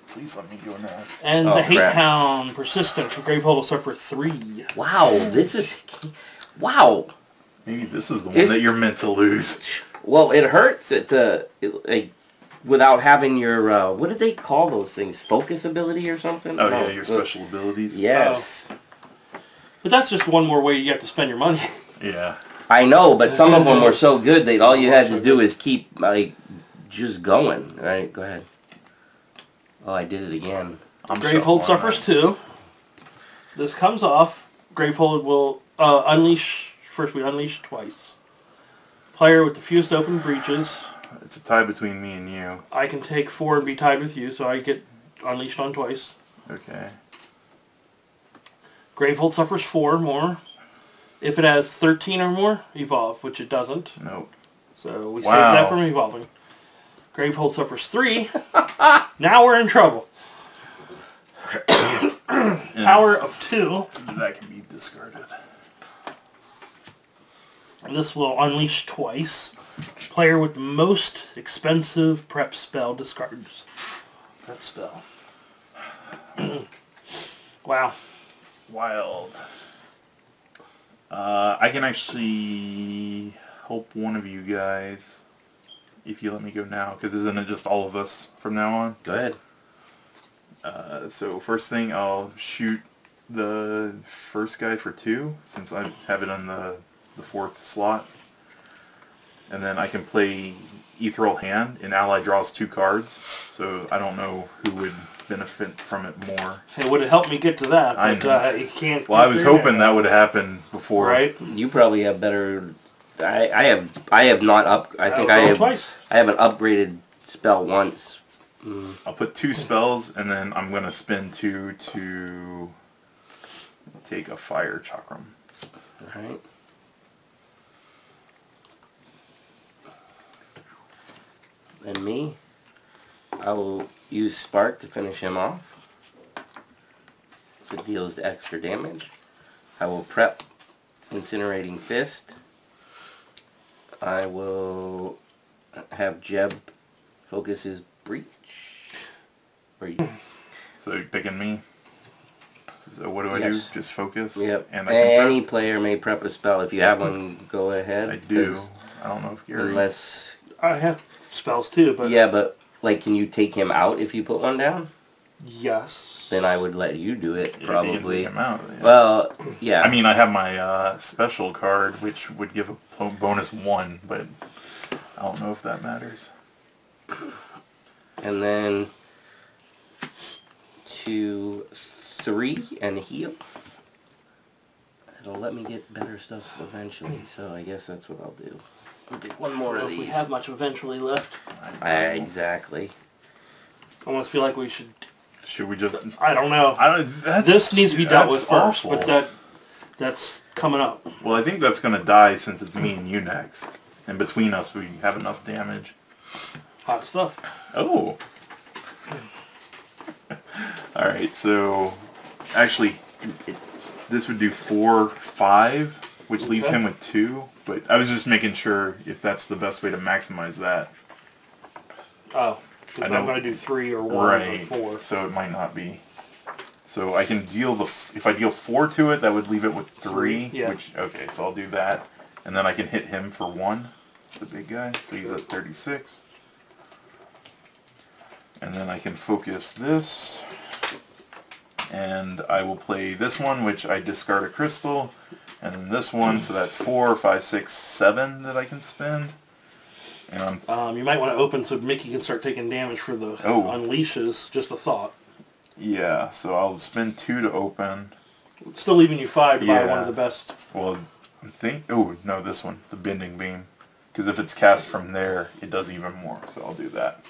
S1: Please let me go next.
S3: And the Hate
S2: crap.
S3: Hound persistent. So Gravehold will suffer 3.
S2: Wow, this is... Wow.
S1: Maybe this is the one that you're meant to lose.
S2: Well, it hurts without having your, what do they call those things? Focus ability or something?
S1: Oh, yeah, your special abilities.
S2: Yes.
S3: But that's just one more way you have to spend your money.
S1: Yeah.
S2: I know, but some of them were so good that all you had to do is keep, just going. Right, go ahead. Oh, I did it again.
S3: Gravehold suffers 2. This comes off. Gravehold will unleash. First, we unleash twice. Player with diffused open breaches.
S1: It's a tie between me and you.
S3: I can take 4 and be tied with you, so I get unleashed on twice.
S1: Okay.
S3: Gravehold suffers 4 more. If it has 13 or more, evolve, which it doesn't.
S1: Nope.
S3: So we
S1: Wow.
S3: save that from evolving. Gravehold suffers 3. Now we're in trouble. Power of 2.
S1: That can be discarded.
S3: This will unleash twice. Player with the most expensive prep spell discards that spell. Wow.
S1: Wild. I can actually help one of you guys if you let me go now, because isn't it just all of us from now on?
S2: Go ahead.
S1: So first thing, I'll shoot the first guy for 2, since I have it on the 4th slot. And then I can play Ethereal Hand, and ally draws 2 cards. So I don't know who would benefit from it more.
S3: It would have helped me get to that,
S1: I
S3: but
S1: know.
S3: you can't.
S1: Well, I was hoping that would happen before.
S3: Right?
S2: You probably have better. I have not up. I think
S3: rolled twice.
S2: I have an upgraded spell once.
S1: I'll put 2 spells, and then I'm going to spend 2 to take a Fire Chakram.
S2: Alright. And me, I will use Spark to finish him off. So it deals the extra damage. I will prep Incinerating Fist. I will have Jeb focus his Breach. Or you,
S1: So you're picking me. So what do I
S2: Yes.
S1: do? Just focus?
S2: yep.
S1: And I can
S2: Any player may prep a spell. If you have one, go ahead.
S1: I do.
S2: 'cause
S1: I don't know if Gary...
S2: Unless...
S3: I have spells too, but
S2: Yeah, but, like, can you take him out if you put one down?
S3: yes.
S2: Then I would let you do it,
S1: Yeah,
S2: probably.
S1: you can take him out, yeah.
S2: Well, yeah.
S1: I mean, I have my special card, which would give a bonus 1, but I don't know if that matters.
S2: And then 2, 3, and heal. It'll let me get better stuff eventually, so I guess that's what I'll do. I'll take one
S3: I
S2: more
S3: don't
S2: of
S3: know if we
S2: these.
S3: have much eventually left.
S2: Exactly.
S3: I almost feel like we should.
S1: Should we just...
S3: I don't know.
S1: That's,
S3: This needs to be dealt with
S1: that's
S3: first,
S1: awful.
S3: but that's coming up.
S1: Well, I think that's going to die since it's me and you next. And between us, we have enough damage.
S3: Hot stuff.
S1: Oh! Alright, so... Actually, this would do 4, 5, which leaves
S3: Okay.
S1: him with 2. But I was just making sure if that's the best way to maximize that.
S3: Oh,
S1: I
S3: because
S1: know.
S3: I'm going to do 3 or 1
S1: Right.
S3: or 4.
S1: So it might not be. So I can deal the... If I deal 4 to it, that would leave it with 3.
S3: Yeah.
S1: Which, okay, so I'll do that. And then I can hit him for 1. The big guy. So he's at 36. And then I can focus this. And I will play this one, which I discard a crystal. And then this one, so that's 4, 5, 6, 7 that I can spend. And I'm...
S3: You might want to open so Mickey can start taking damage for the unleashes. Just a thought.
S1: Yeah, so I'll spend 2 to open.
S3: It's still leaving you 5 to buy
S1: Yeah.
S3: one of the best.
S1: Well, I think... Oh, no, this one. The Bending Beam. Because if it's cast from there, it does even more. So I'll do that.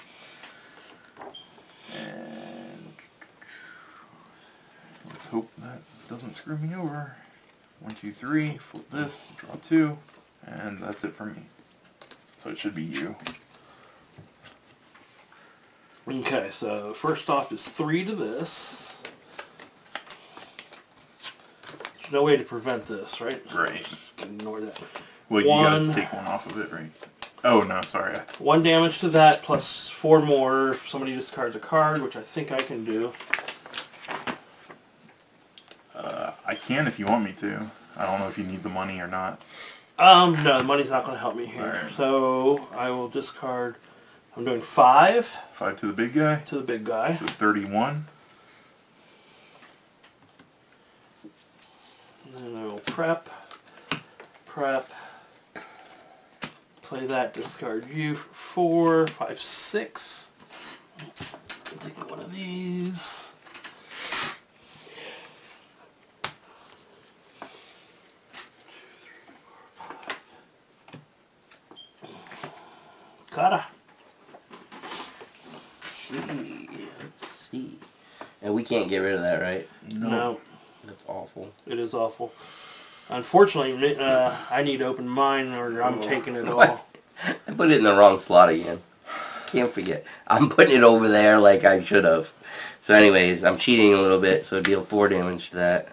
S1: And... Let's hope that doesn't screw me over. 1, 2, 3. Flip this. Draw 2. And that's it for me. So it should be you.
S3: Okay, so first off is 3 to this. There's no way to prevent this, right?
S1: Right.
S3: Can ignore that.
S1: Well, you
S3: 1.
S1: gotta take one off of it, right? Oh, no, sorry.
S3: 1 damage to that, plus 4 more if somebody discards a card, which I think I can do.
S1: I can if you want me to. I don't know if you need the money or not.
S3: No, the money's not going to help me here.
S1: Alright.
S3: So I will discard. I'm doing 5
S1: 5 to the big guy.
S3: to the big guy.
S1: So 31.
S3: And then I will prep, play that, discard you for 4, 5, 6. I'll take one of these. Gotta.
S2: Let's see. We can't get rid of that, right?
S3: No.
S2: That's awful.
S3: It is awful. Unfortunately, I need to open mine or I'm taking it
S2: What?
S3: all.
S2: I put it in the wrong slot again. Can't forget. I'm putting it over there like I should have. So anyways, I'm cheating a little bit, so deal 4 damage to that.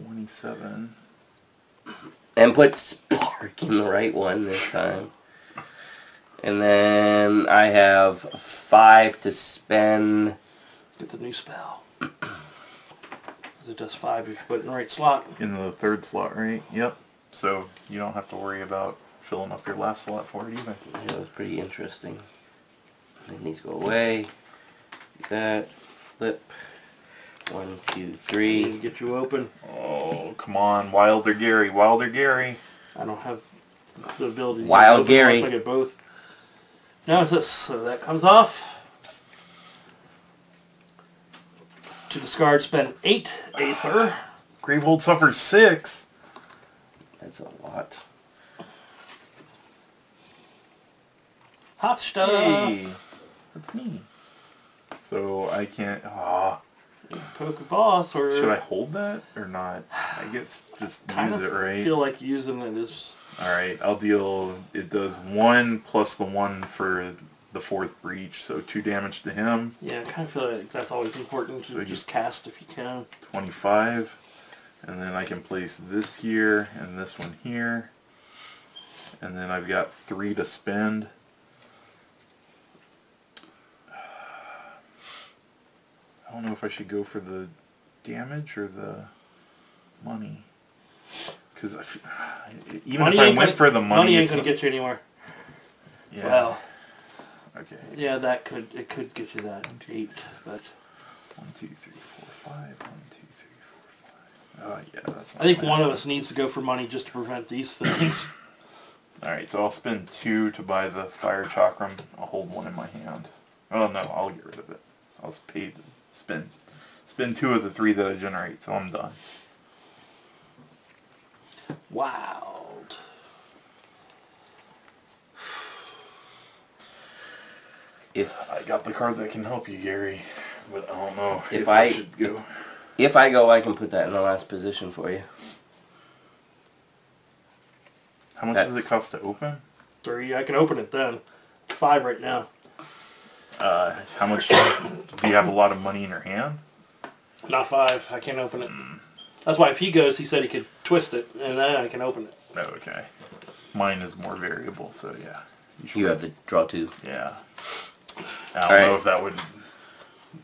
S1: 27.
S2: And put Spark in the right one this time. And then I have 5 to spend.
S3: Get the new spell. It does 5 if you put it in the right slot.
S1: In the 3rd slot, right? Yep. So you don't have to worry about filling up your last slot for it either.
S2: Yeah, that was pretty interesting. Then these go away. Do that. Flip. 1, 2, 3.
S3: Get you open.
S1: Oh, come on. Wilder Gary. Wilder Gary.
S3: I don't have the ability to
S2: Wild
S3: open
S2: Gary.
S3: unless I get both. Now it's this. So that comes off. To discard, spend 8 Aether.
S1: Gravehold suffers 6.
S2: That's a lot.
S3: Hot stuff.
S1: Hey, that's me. So I can't.
S3: Poke a boss or...
S1: Should I hold that or not? I guess just
S3: kind
S1: use
S3: of
S1: it, right?
S3: feel like using it is...
S1: Alright, I'll deal... It does 1 plus the 1 for the 4th breach, so 2 damage to him.
S3: Yeah, I kind of feel like that's always important to
S1: So
S3: just cast if you can.
S1: 25. And then I can place this here and this one here. And then I've got 3 to spend. I don't know if I should go for the damage or the money. Because even
S3: Money
S1: if I
S3: ain't
S1: went
S3: gonna-
S1: for the money,
S3: ain't
S1: it's
S3: going to get you anywhere.
S1: yeah.
S3: Well,
S1: Okay.
S3: yeah, it could get you that 8, but
S1: 1, 2, 3, 4, 5. 1, 2, 3, 4, 5. Oh yeah, that's.
S3: I think one of us needs to go for money just to prevent these things.
S1: All right, so I'll spend 2 to buy the fire chakram. I'll hold 1 in my hand. Oh no, I'll get rid of it. I'll just pay the spend 2 of the 3 that I generate, so I'm done.
S3: Wild.
S2: If
S1: I got the card that can help you, Gary, but I don't know
S2: If
S1: I
S2: I-
S1: should go.
S2: if I go, I can put that in the last position for you.
S1: How much does
S2: That's-
S1: it cost to open?
S3: 3, I can open it then. 5 right now.
S1: How much? Do you have a lot of money in your hand?
S3: Not 5, I can't open it. That's why if he goes, he said he could twist it, and then I can open it.
S1: Oh, okay. Mine is more variable, so yeah.
S2: You have to draw 2.
S1: Yeah. I don't
S2: Alright.
S1: know if that would...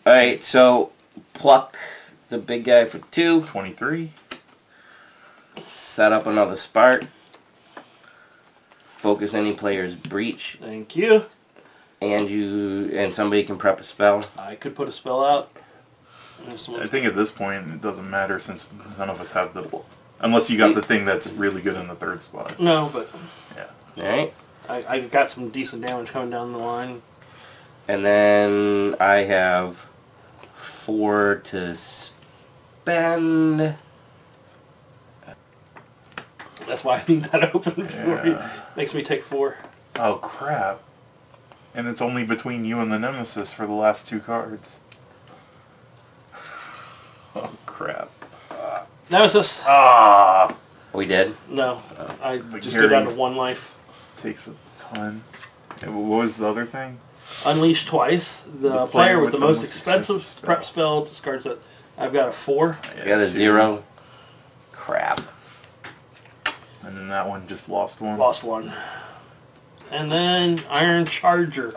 S2: Alright, so pluck the big guy for 2.
S1: 23?
S2: Set up another spark. Focus any player's breach.
S3: Thank you.
S2: And somebody can prep a spell.
S3: I could put a spell out. If someone-
S1: I think at this point it doesn't matter since none of us have the... Unless you got the thing that's really good in the 3rd spot.
S3: No, but
S1: Yeah.
S2: Alright.
S3: I got some decent damage coming down the line.
S2: And then I have 4 to spend.
S3: That's why I need that open before
S1: Yeah.
S3: makes me take 4.
S1: Oh, crap. And it's only between you and the Nemesis for the last 2 cards. Oh, crap.
S3: Nemesis.
S1: Ah!
S2: We did?
S3: No, I
S1: But
S3: just go down to
S1: Gary-
S3: 1 life.
S1: Takes a ton. And what was the other thing?
S3: Unleash twice. The player with the most expensive prep spell discards it. I've got a 4.
S2: I got a 0. Crap.
S1: And then that one just lost 1.
S3: Lost 1. And then Iron Charger.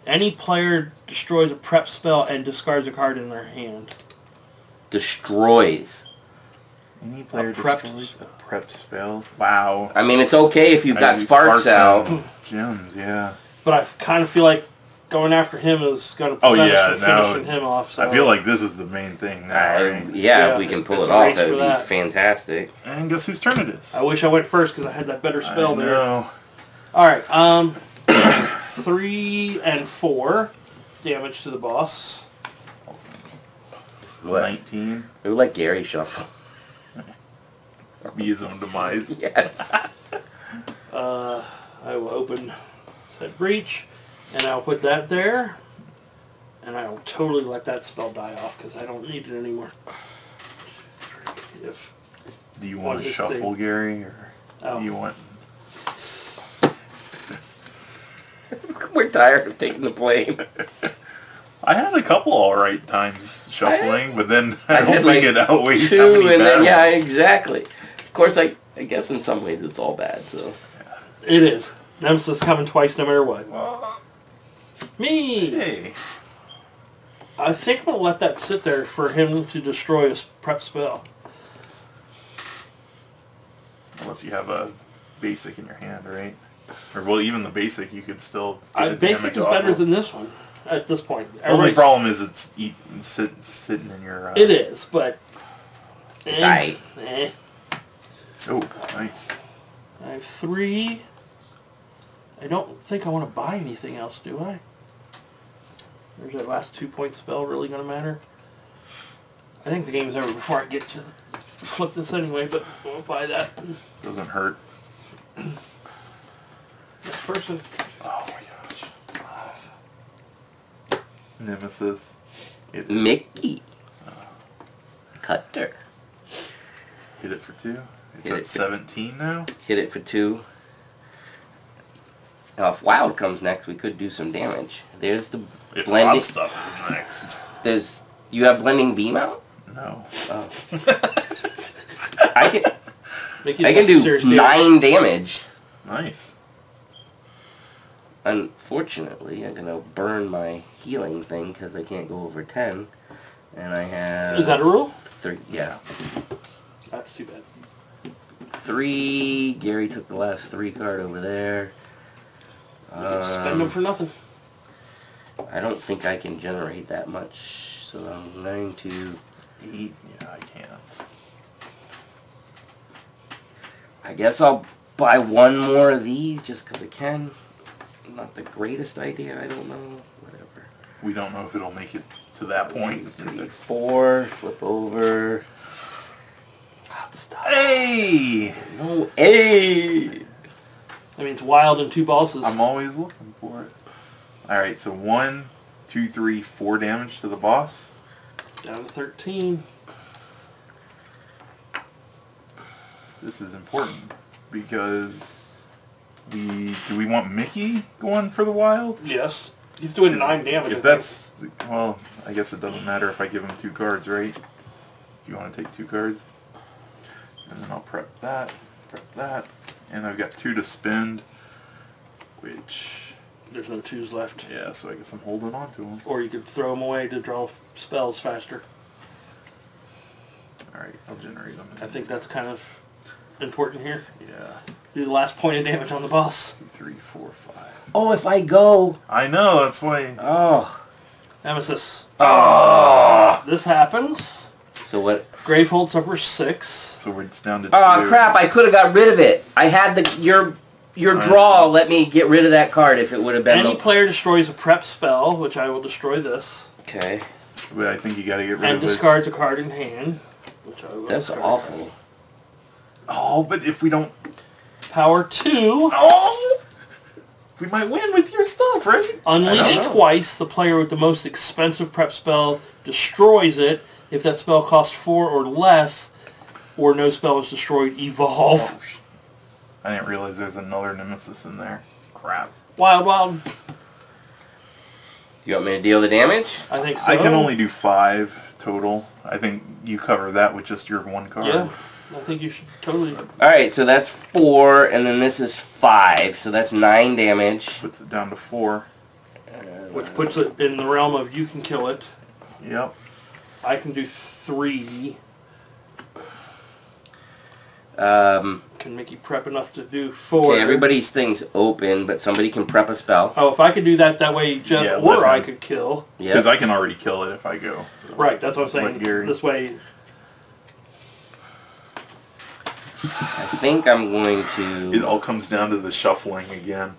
S3: Any player destroys a prep spell and discards a card in their hand.
S2: Destroys.
S1: Any player
S3: A prepped
S1: destroys a prep spell. Wow.
S2: I mean, it's okay if you've got
S1: I use
S2: sparks out.
S1: and gems, yeah.
S3: But I kind of feel like going after him is going to
S1: Oh,
S3: prevent
S1: yeah,
S3: us from
S1: now
S3: finishing him off. So.
S1: I feel like this is the main thing now, right?
S2: Yeah,
S3: Yeah,
S2: if we can pull
S3: it's
S2: it
S3: a
S2: off,
S3: race
S2: that
S3: for
S2: would be
S3: that.
S2: fantastic.
S1: And guess whose turn it is?
S3: I wish I went first because I had that better spell
S1: I
S3: there.
S1: know.
S3: All right, 3 and 4 damage to the boss.
S2: What?
S1: 19.
S2: We would like Gary shuffle.
S1: Be his own demise.
S2: Yes.
S3: I will open said breach, and I'll put that there. And I will totally let that spell die off because I don't need it anymore. If
S1: Do you want to
S3: this
S1: shuffle,
S3: thing-
S1: Gary, or
S3: Oh.
S1: do you want...
S2: We're tired of taking the blame.
S1: I had a couple alright times shuffling, but then I don't
S2: had,
S1: think
S2: like,
S1: it outweighs how
S2: 2,
S1: many
S2: and then,
S1: bad
S2: yeah,
S1: ones.
S2: exactly. Of course, I guess in some ways it's all bad, so.
S3: it is. Nemesis coming twice no matter what. Me!
S1: Hey.
S3: I think I'm going to let that sit there for him to destroy his prep spell.
S1: Unless you have a basic in your hand, right? Or, well, even the basic, you could still get the
S3: Basic
S1: damage
S3: is
S1: off
S3: better
S1: of.
S3: than this one at this point.
S1: The only
S3: Everybody's-
S1: problem is it's sitting in your...
S3: It is, but...
S2: It's aight.
S1: Oh, nice.
S3: I have 3. I don't think I want to buy anything else, do I? Or is that last 2-point spell really going to matter? I think the game's over before I get to flip this anyway, but we'll buy that.
S1: Doesn't hurt.
S3: Next person.
S1: Oh my gosh. Nemesis.
S2: Mickey. Cutter.
S1: Hit it for 2. It's
S2: Hit
S1: at
S2: it for-
S1: 17 now.
S2: Hit it for 2. Now, if Wild comes next, we could do some damage. There's the
S1: If
S2: blending.
S1: hot stuff is next.
S2: You have blending beam out?
S1: No.
S2: Oh. I can
S3: Mickey's
S2: I
S3: got
S2: can
S3: some
S2: do
S3: serious
S2: 9 damage.
S1: Nice.
S2: Unfortunately, I'm gonna burn my healing thing because I can't go over 10, and I have.
S3: Is that a rule?
S2: 3. Yeah,
S3: That's too bad.
S2: 3. Gary took the last 3 card over there.
S3: Spend them for nothing.
S2: I don't think I can generate that much, so I'm going to.
S1: 8. Yeah, I can't.
S2: I guess I'll buy 1 more of these just because I can. Not the greatest idea, I don't know. Whatever.
S1: We don't know if it'll make it to that point.
S2: 3, 4, flip over.
S3: Stop.
S1: Hey!
S2: No, hey!
S3: That means Wild and 2 bosses.
S1: I'm always looking for it. Alright, so 1, 2, 3, 4 damage to the boss.
S3: Down to 13.
S1: This is important because do we want Mickey going for the wild?
S3: Yes. He's doing 9 damage. I
S1: If
S3: think.
S1: that's, well, I guess it doesn't matter if I give him 2 cards, right? If you want to take 2 cards. And then I'll prep that, and I've got 2 to spend, which,
S3: There's no 2s left.
S1: yeah, so I guess I'm holding on to them.
S3: Or you could throw them away to draw spells faster.
S1: Alright, I'll generate them.
S3: I think that's kind of important here.
S1: Yeah,
S3: Do the last point of damage on the boss.
S1: 2, 3, 4, 5.
S2: Oh, if I go.
S1: I know, that's why.
S2: Oh.
S3: Nemesis.
S1: Oh!
S3: This happens.
S2: So what?
S3: Gravehold suffers 6.
S1: So it's down to 2.
S2: Oh crap! I could have got rid of it. I had your draw. Let me get rid of that card if it would have been.
S3: Any player destroys a prep spell, which I will destroy this,
S2: Okay.
S1: But I think you gotta get rid
S3: and
S1: of it.
S3: discards a card in hand, which I will
S2: That's
S3: discard.
S2: awful.
S1: Oh, but if we don't...
S3: Power 2.
S1: Oh! We might win with your stuff, right?
S3: Unleash
S2: I don't know.
S3: twice. The player with the most expensive prep spell destroys it. If that spell costs 4 or less, or no spell is destroyed, evolve.
S1: I didn't realize there's another Nemesis in there. Crap.
S3: Wild, wild.
S2: You want me to deal the damage?
S3: I think so.
S1: I can only do 5 total. I think you cover that with just your 1 card.
S3: Yeah, I think you should totally.
S2: All right. So that's 4, and then this is 5. So that's 9 damage.
S1: Puts it down to 4.
S3: Which puts it in the realm of you can kill it.
S1: Yep.
S3: I can do 3. Can Mickey prep enough to do 4.
S2: Okay, everybody's thing's open, but somebody can prep a spell.
S3: Oh, if I could do that way, Jeff,
S1: Yeah,
S3: or
S1: let
S3: I
S1: him.
S3: could kill.
S1: Because
S2: Yeah.
S1: I can already kill it if I go. So.
S3: Right, that's what I'm saying.
S1: Let Gary.
S3: This way,
S2: I think I'm going
S1: It
S2: to.
S1: all comes down to the shuffling again.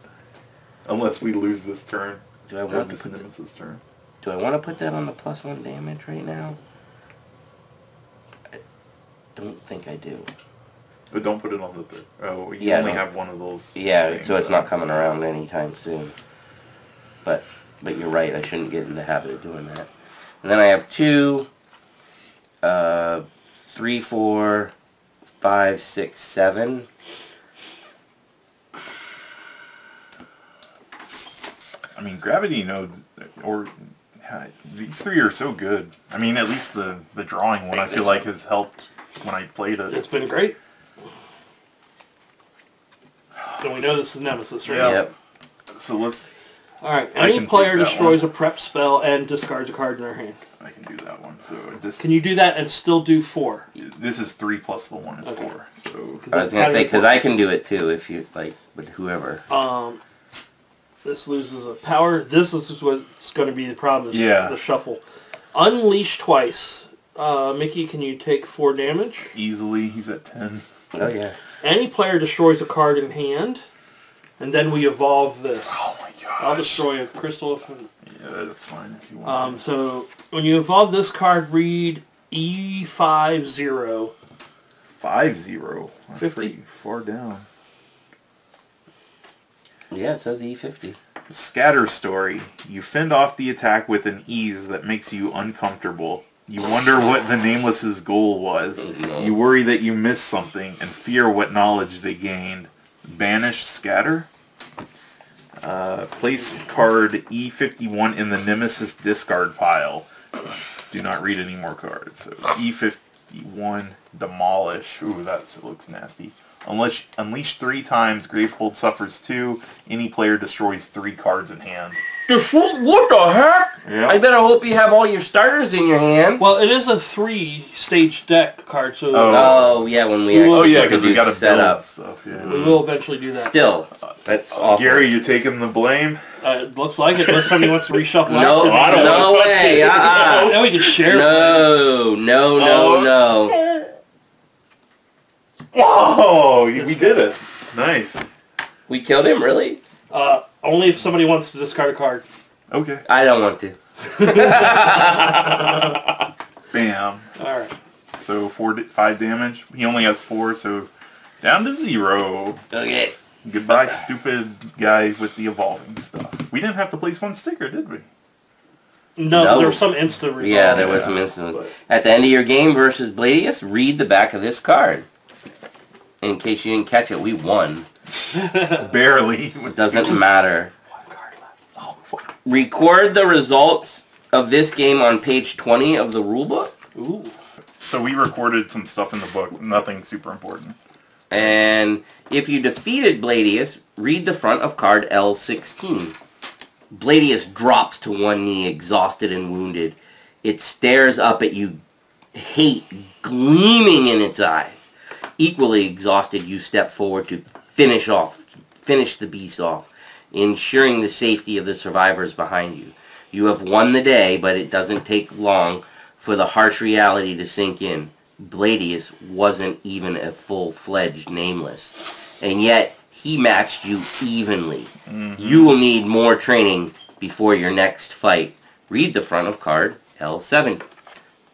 S1: Unless we lose this turn.
S2: Do I
S1: Or
S2: want to
S1: this
S2: put?
S1: Nemesis turn.
S2: Do I want to put that on the +1 damage right now? I don't think I do.
S1: But don't put it on the... Oh, you
S2: Yeah,
S1: only
S2: no.
S1: have one of those.
S2: Yeah,
S1: things,
S2: so it's not coming around anytime soon. But But you're right, I shouldn't get in the habit of doing that. And then I have 2, 3, 4, 5, 6, 7.
S1: I mean, gravity nodes, or these 3 are so good. I mean, at least the drawing one I feel like has helped when I played it.
S3: It's been great. So we know this is Nemesis, right?
S1: Yeah.
S2: Yep.
S1: So let's...
S3: Alright,
S1: I
S3: any
S1: can
S3: player
S1: take that
S3: destroys
S1: one.
S3: a prep spell and discards a card in their hand.
S1: I can do that one. So this,
S3: Can you do that and still do 4?
S1: this is 3 plus the 1 is
S3: Okay.
S1: 4. So
S2: I was going to say, because I can do it too, if you, like, with whoever.
S3: This loses a power. This is what's going to be the problem, is
S1: Yeah.
S3: the shuffle. Unleash twice. Mickey, can you take 4 damage?
S1: easily, he's at 10.
S2: Oh, yeah.
S3: Any player destroys a card in hand, and then we evolve this.
S1: Oh my gosh.
S3: I'll destroy a crystal.
S1: Yeah, that's fine if you want.
S3: So when you evolve this card, read E50.
S1: 5-0. That's
S3: 50?
S1: pretty far down.
S2: Yeah, it says E50.
S1: Scatter story. You fend off the attack with an ease that makes you uncomfortable. You wonder what the Nameless's goal was.
S2: No.
S1: You worry that you missed something and fear what knowledge they gained. Banish Scatter. Place card E51 in the Nemesis discard pile. Do not read any more cards. So E51, Demolish. Ooh, that looks nasty. Unleash 3 times. Gravehold suffers 2. Any player destroys 3 cards in hand.
S2: What the heck?
S1: Yeah.
S2: I better hope you have all your starters in your hand.
S3: Well, it is a 3-stage deck card, so
S2: Oh, yeah, when we
S3: Oh,
S1: Oh
S2: actually
S1: yeah,
S2: start
S1: because
S2: to
S1: we
S2: do
S1: got to build
S2: setup.
S1: stuff. Yeah.
S3: we will eventually do that.
S2: Still, that's awful.
S1: Gary, you taking the blame?
S3: It looks like it, unless somebody wants to reshuffle.
S2: No,
S3: after.
S2: no way.
S3: Now we can share.
S2: No, no, no, no.
S1: Whoa! We did it. Nice.
S2: We killed him, really?
S3: Only if somebody wants to discard a card.
S1: Okay.
S2: I don't want to.
S1: Bam.
S3: All right.
S1: So 5 damage. He only has 4, so down to 0.
S2: Okay.
S1: Goodbye, stupid guy with the evolving stuff. We didn't have to place 1 sticker, did we?
S3: No, there was some instant resolve.
S2: Yeah, there was some instant. At the end of your game versus Bladius, read the back of this card. In case you didn't catch it, we won.
S1: Barely.
S2: It doesn't matter.
S3: 1 card left.
S1: Oh, what?
S2: Record the results of this game on page 20 of the rulebook.
S3: Ooh.
S1: So we recorded some stuff in the book. Nothing super important.
S2: And if you defeated Bladius, read the front of card L16. Bladius drops to one knee, exhausted and wounded. It stares up at you, hate gleaming in its eyes. Equally exhausted, you step forward to finish the beast off, ensuring the safety of the survivors behind you. You have won the day, but it doesn't take long for the harsh reality to sink in. Bladius wasn't even a full-fledged Nameless, and yet he matched you evenly. You will need more training before your next fight. Read the front of card L7.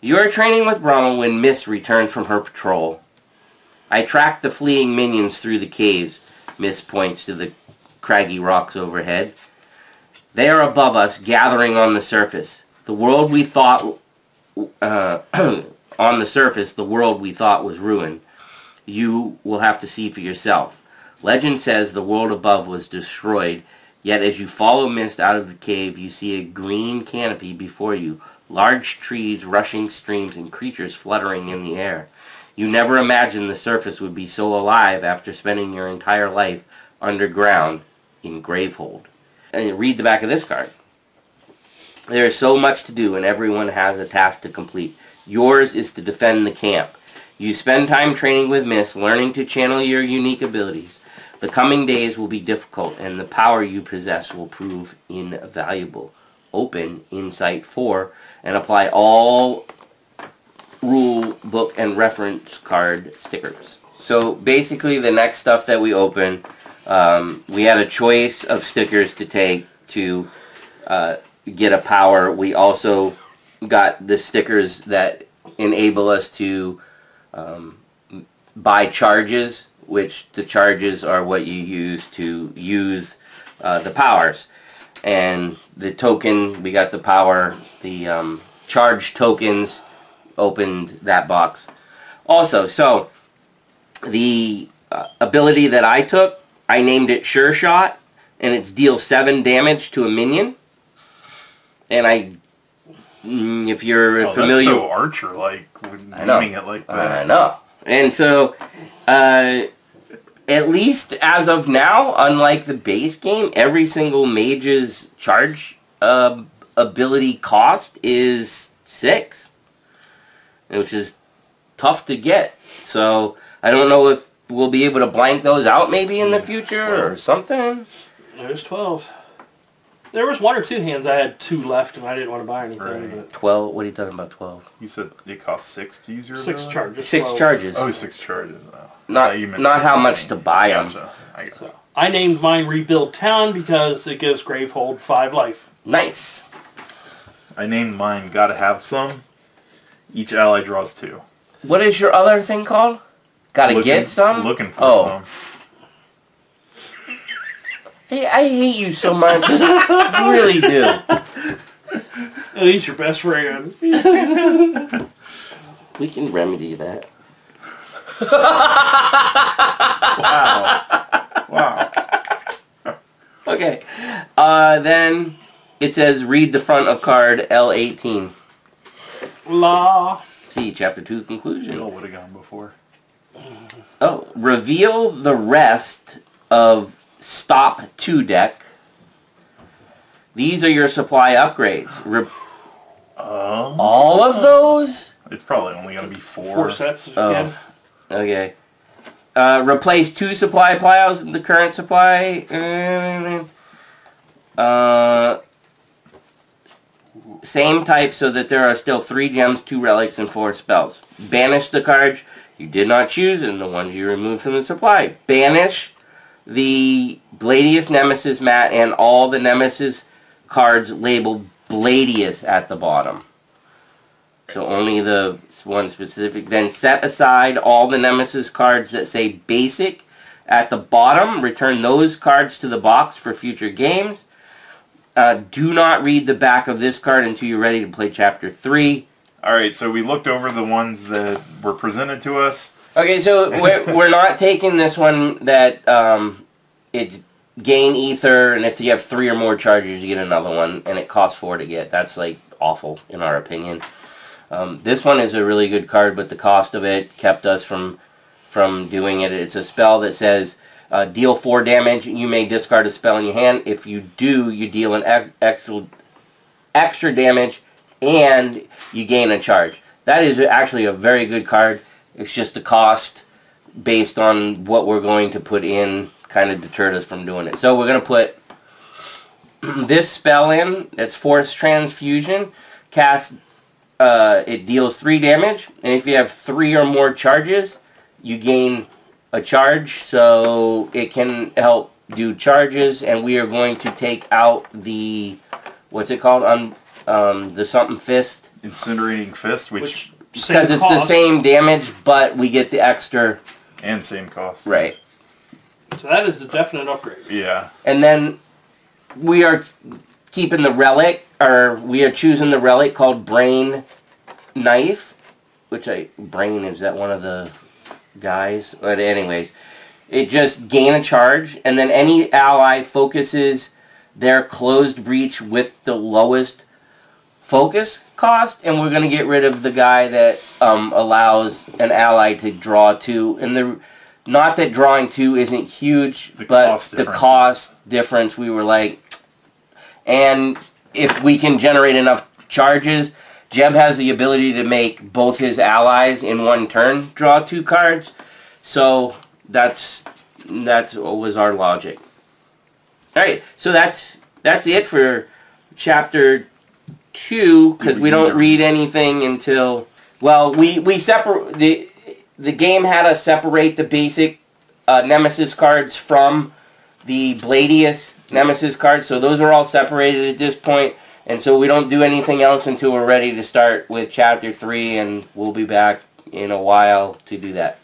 S2: You are training with Brahma when Miss returns from her patrol. I tracked the fleeing minions through the caves. Miss points to the craggy rocks overhead. They are above us, gathering on the surface. The world we thought... on the surface, the world we thought was ruined. You will have to see for yourself. Legend says the world above was destroyed, yet as you follow Mist out of the cave, you see a green canopy before you, large trees, rushing streams, and creatures fluttering in the air. You never imagined the surface would be so alive after spending your entire life underground in Gravehold. And read the back of this card. There is so much to do, and everyone has a task to complete. Yours is to defend the camp. You spend time training with Mist, learning to channel your unique abilities. The coming days will be difficult, and the power you possess will prove invaluable. Open Insight 4 and apply all rule book and reference card stickers. So basically the next stuff that we open, we had a choice of stickers to take to get a power. We also got the stickers that enable us to buy charges, which the charges are what you use to use the powers. And the token, we got the power, the charge tokens opened that box. Also, so the ability that I took, I named it Sure Shot, and it's deal 7 damage to a minion. And if you're familiar...
S1: That's so Archer-like, naming it like that.
S2: I know. And so, at least as of now, unlike the base game, every single mage's charge ability cost is 6. Which is tough to get. So, I don't know if we'll be able to blank those out maybe in the future or something.
S3: There's 12. There was 1 or 2 hands I had 2 left and I didn't want to buy anything.
S1: Right.
S3: But
S2: 12? What are you talking about, 12?
S1: You said it costs 6 to use your
S3: 6 charges.
S2: 6
S3: 12.
S2: charges.
S1: Oh, 6 charges. Oh.
S2: Not how much to buy them.
S1: Gotcha. I got
S3: So, I named mine Rebuild Town because it gives Gravehold 5 life.
S2: Nice.
S1: I named mine Gotta Have Some. Each ally draws 2.
S2: What is your other thing called? Gotta get some?
S1: Looking for some.
S2: Hey, I hate you so much. I really do.
S3: Oh, he's your best friend.
S2: We can remedy that.
S1: Wow.
S2: Okay. Then it says read the front of card L18.
S3: La.
S2: See, chapter 2
S1: We all
S2: conclusion.
S1: would have gone before.
S2: Oh, reveal the rest of Stop 2 deck. These are your supply upgrades. All of those?
S1: It's probably only going to be 4.
S3: 4 sets
S2: Oh.
S3: again.
S2: Okay. Replace 2 supply piles in the current supply. Same type so that there are still 3 gems, 2 relics, and 4 spells. Banish the cards you did not choose and the ones you removed from the supply. Banish the Bladius Nemesis mat and all the Nemesis cards labeled Bladius at the bottom. So only the one specific. Then set aside all the Nemesis cards that say Basic at the bottom. Return those cards to the box for future games. Do not read the back of this card until you're ready to play Chapter 3.
S1: Alright, so we looked over the ones that were presented to us.
S2: Okay, so we're not taking this one that it's gain ether, and if you have 3 or more charges, you get another one, and it costs 4 to get. That's, like, awful, in our opinion. This one is a really good card, but the cost of it kept us from doing it. It's a spell that says, deal 4 damage. You may discard a spell in your hand. If you do, you deal an extra damage, and you gain a charge. That is actually a very good card. It's just the cost based on what we're going to put in kind of deterred us from doing it. So we're going to put this spell in. That's Force Transfusion. Cast, it deals 3 damage, and if you have 3 or more charges, you gain a charge, so it can help do charges, and we are going to take out the, what's it called, the something fist.
S1: Incinerating Fist, which
S2: Because it's the same damage, but we get the extra.
S1: and same cost.
S2: Right.
S3: So that is a definite upgrade.
S1: Yeah.
S2: And then we are keeping the relic, or we are choosing the relic called Brain Knife, which Brain, is that one of the guys? But anyways, it just gain a charge, and then any ally focuses their closed breach with the lowest focus cost, and we're going to get rid of the guy that allows an ally to draw 2. And not that drawing 2 isn't huge, but the cost difference, we were like, and if we can generate enough charges, Jeb has the ability to make both his allies in one turn draw 2 cards. So that's what was our logic. Alright, so that's it for chapter 2, because we don't read anything until, well, we separate, the game had us separate the basic Nemesis cards from the Bladius Nemesis cards, so those are all separated at this point, and so we don't do anything else until we're ready to start with chapter 3, and we'll be back in a while to do that.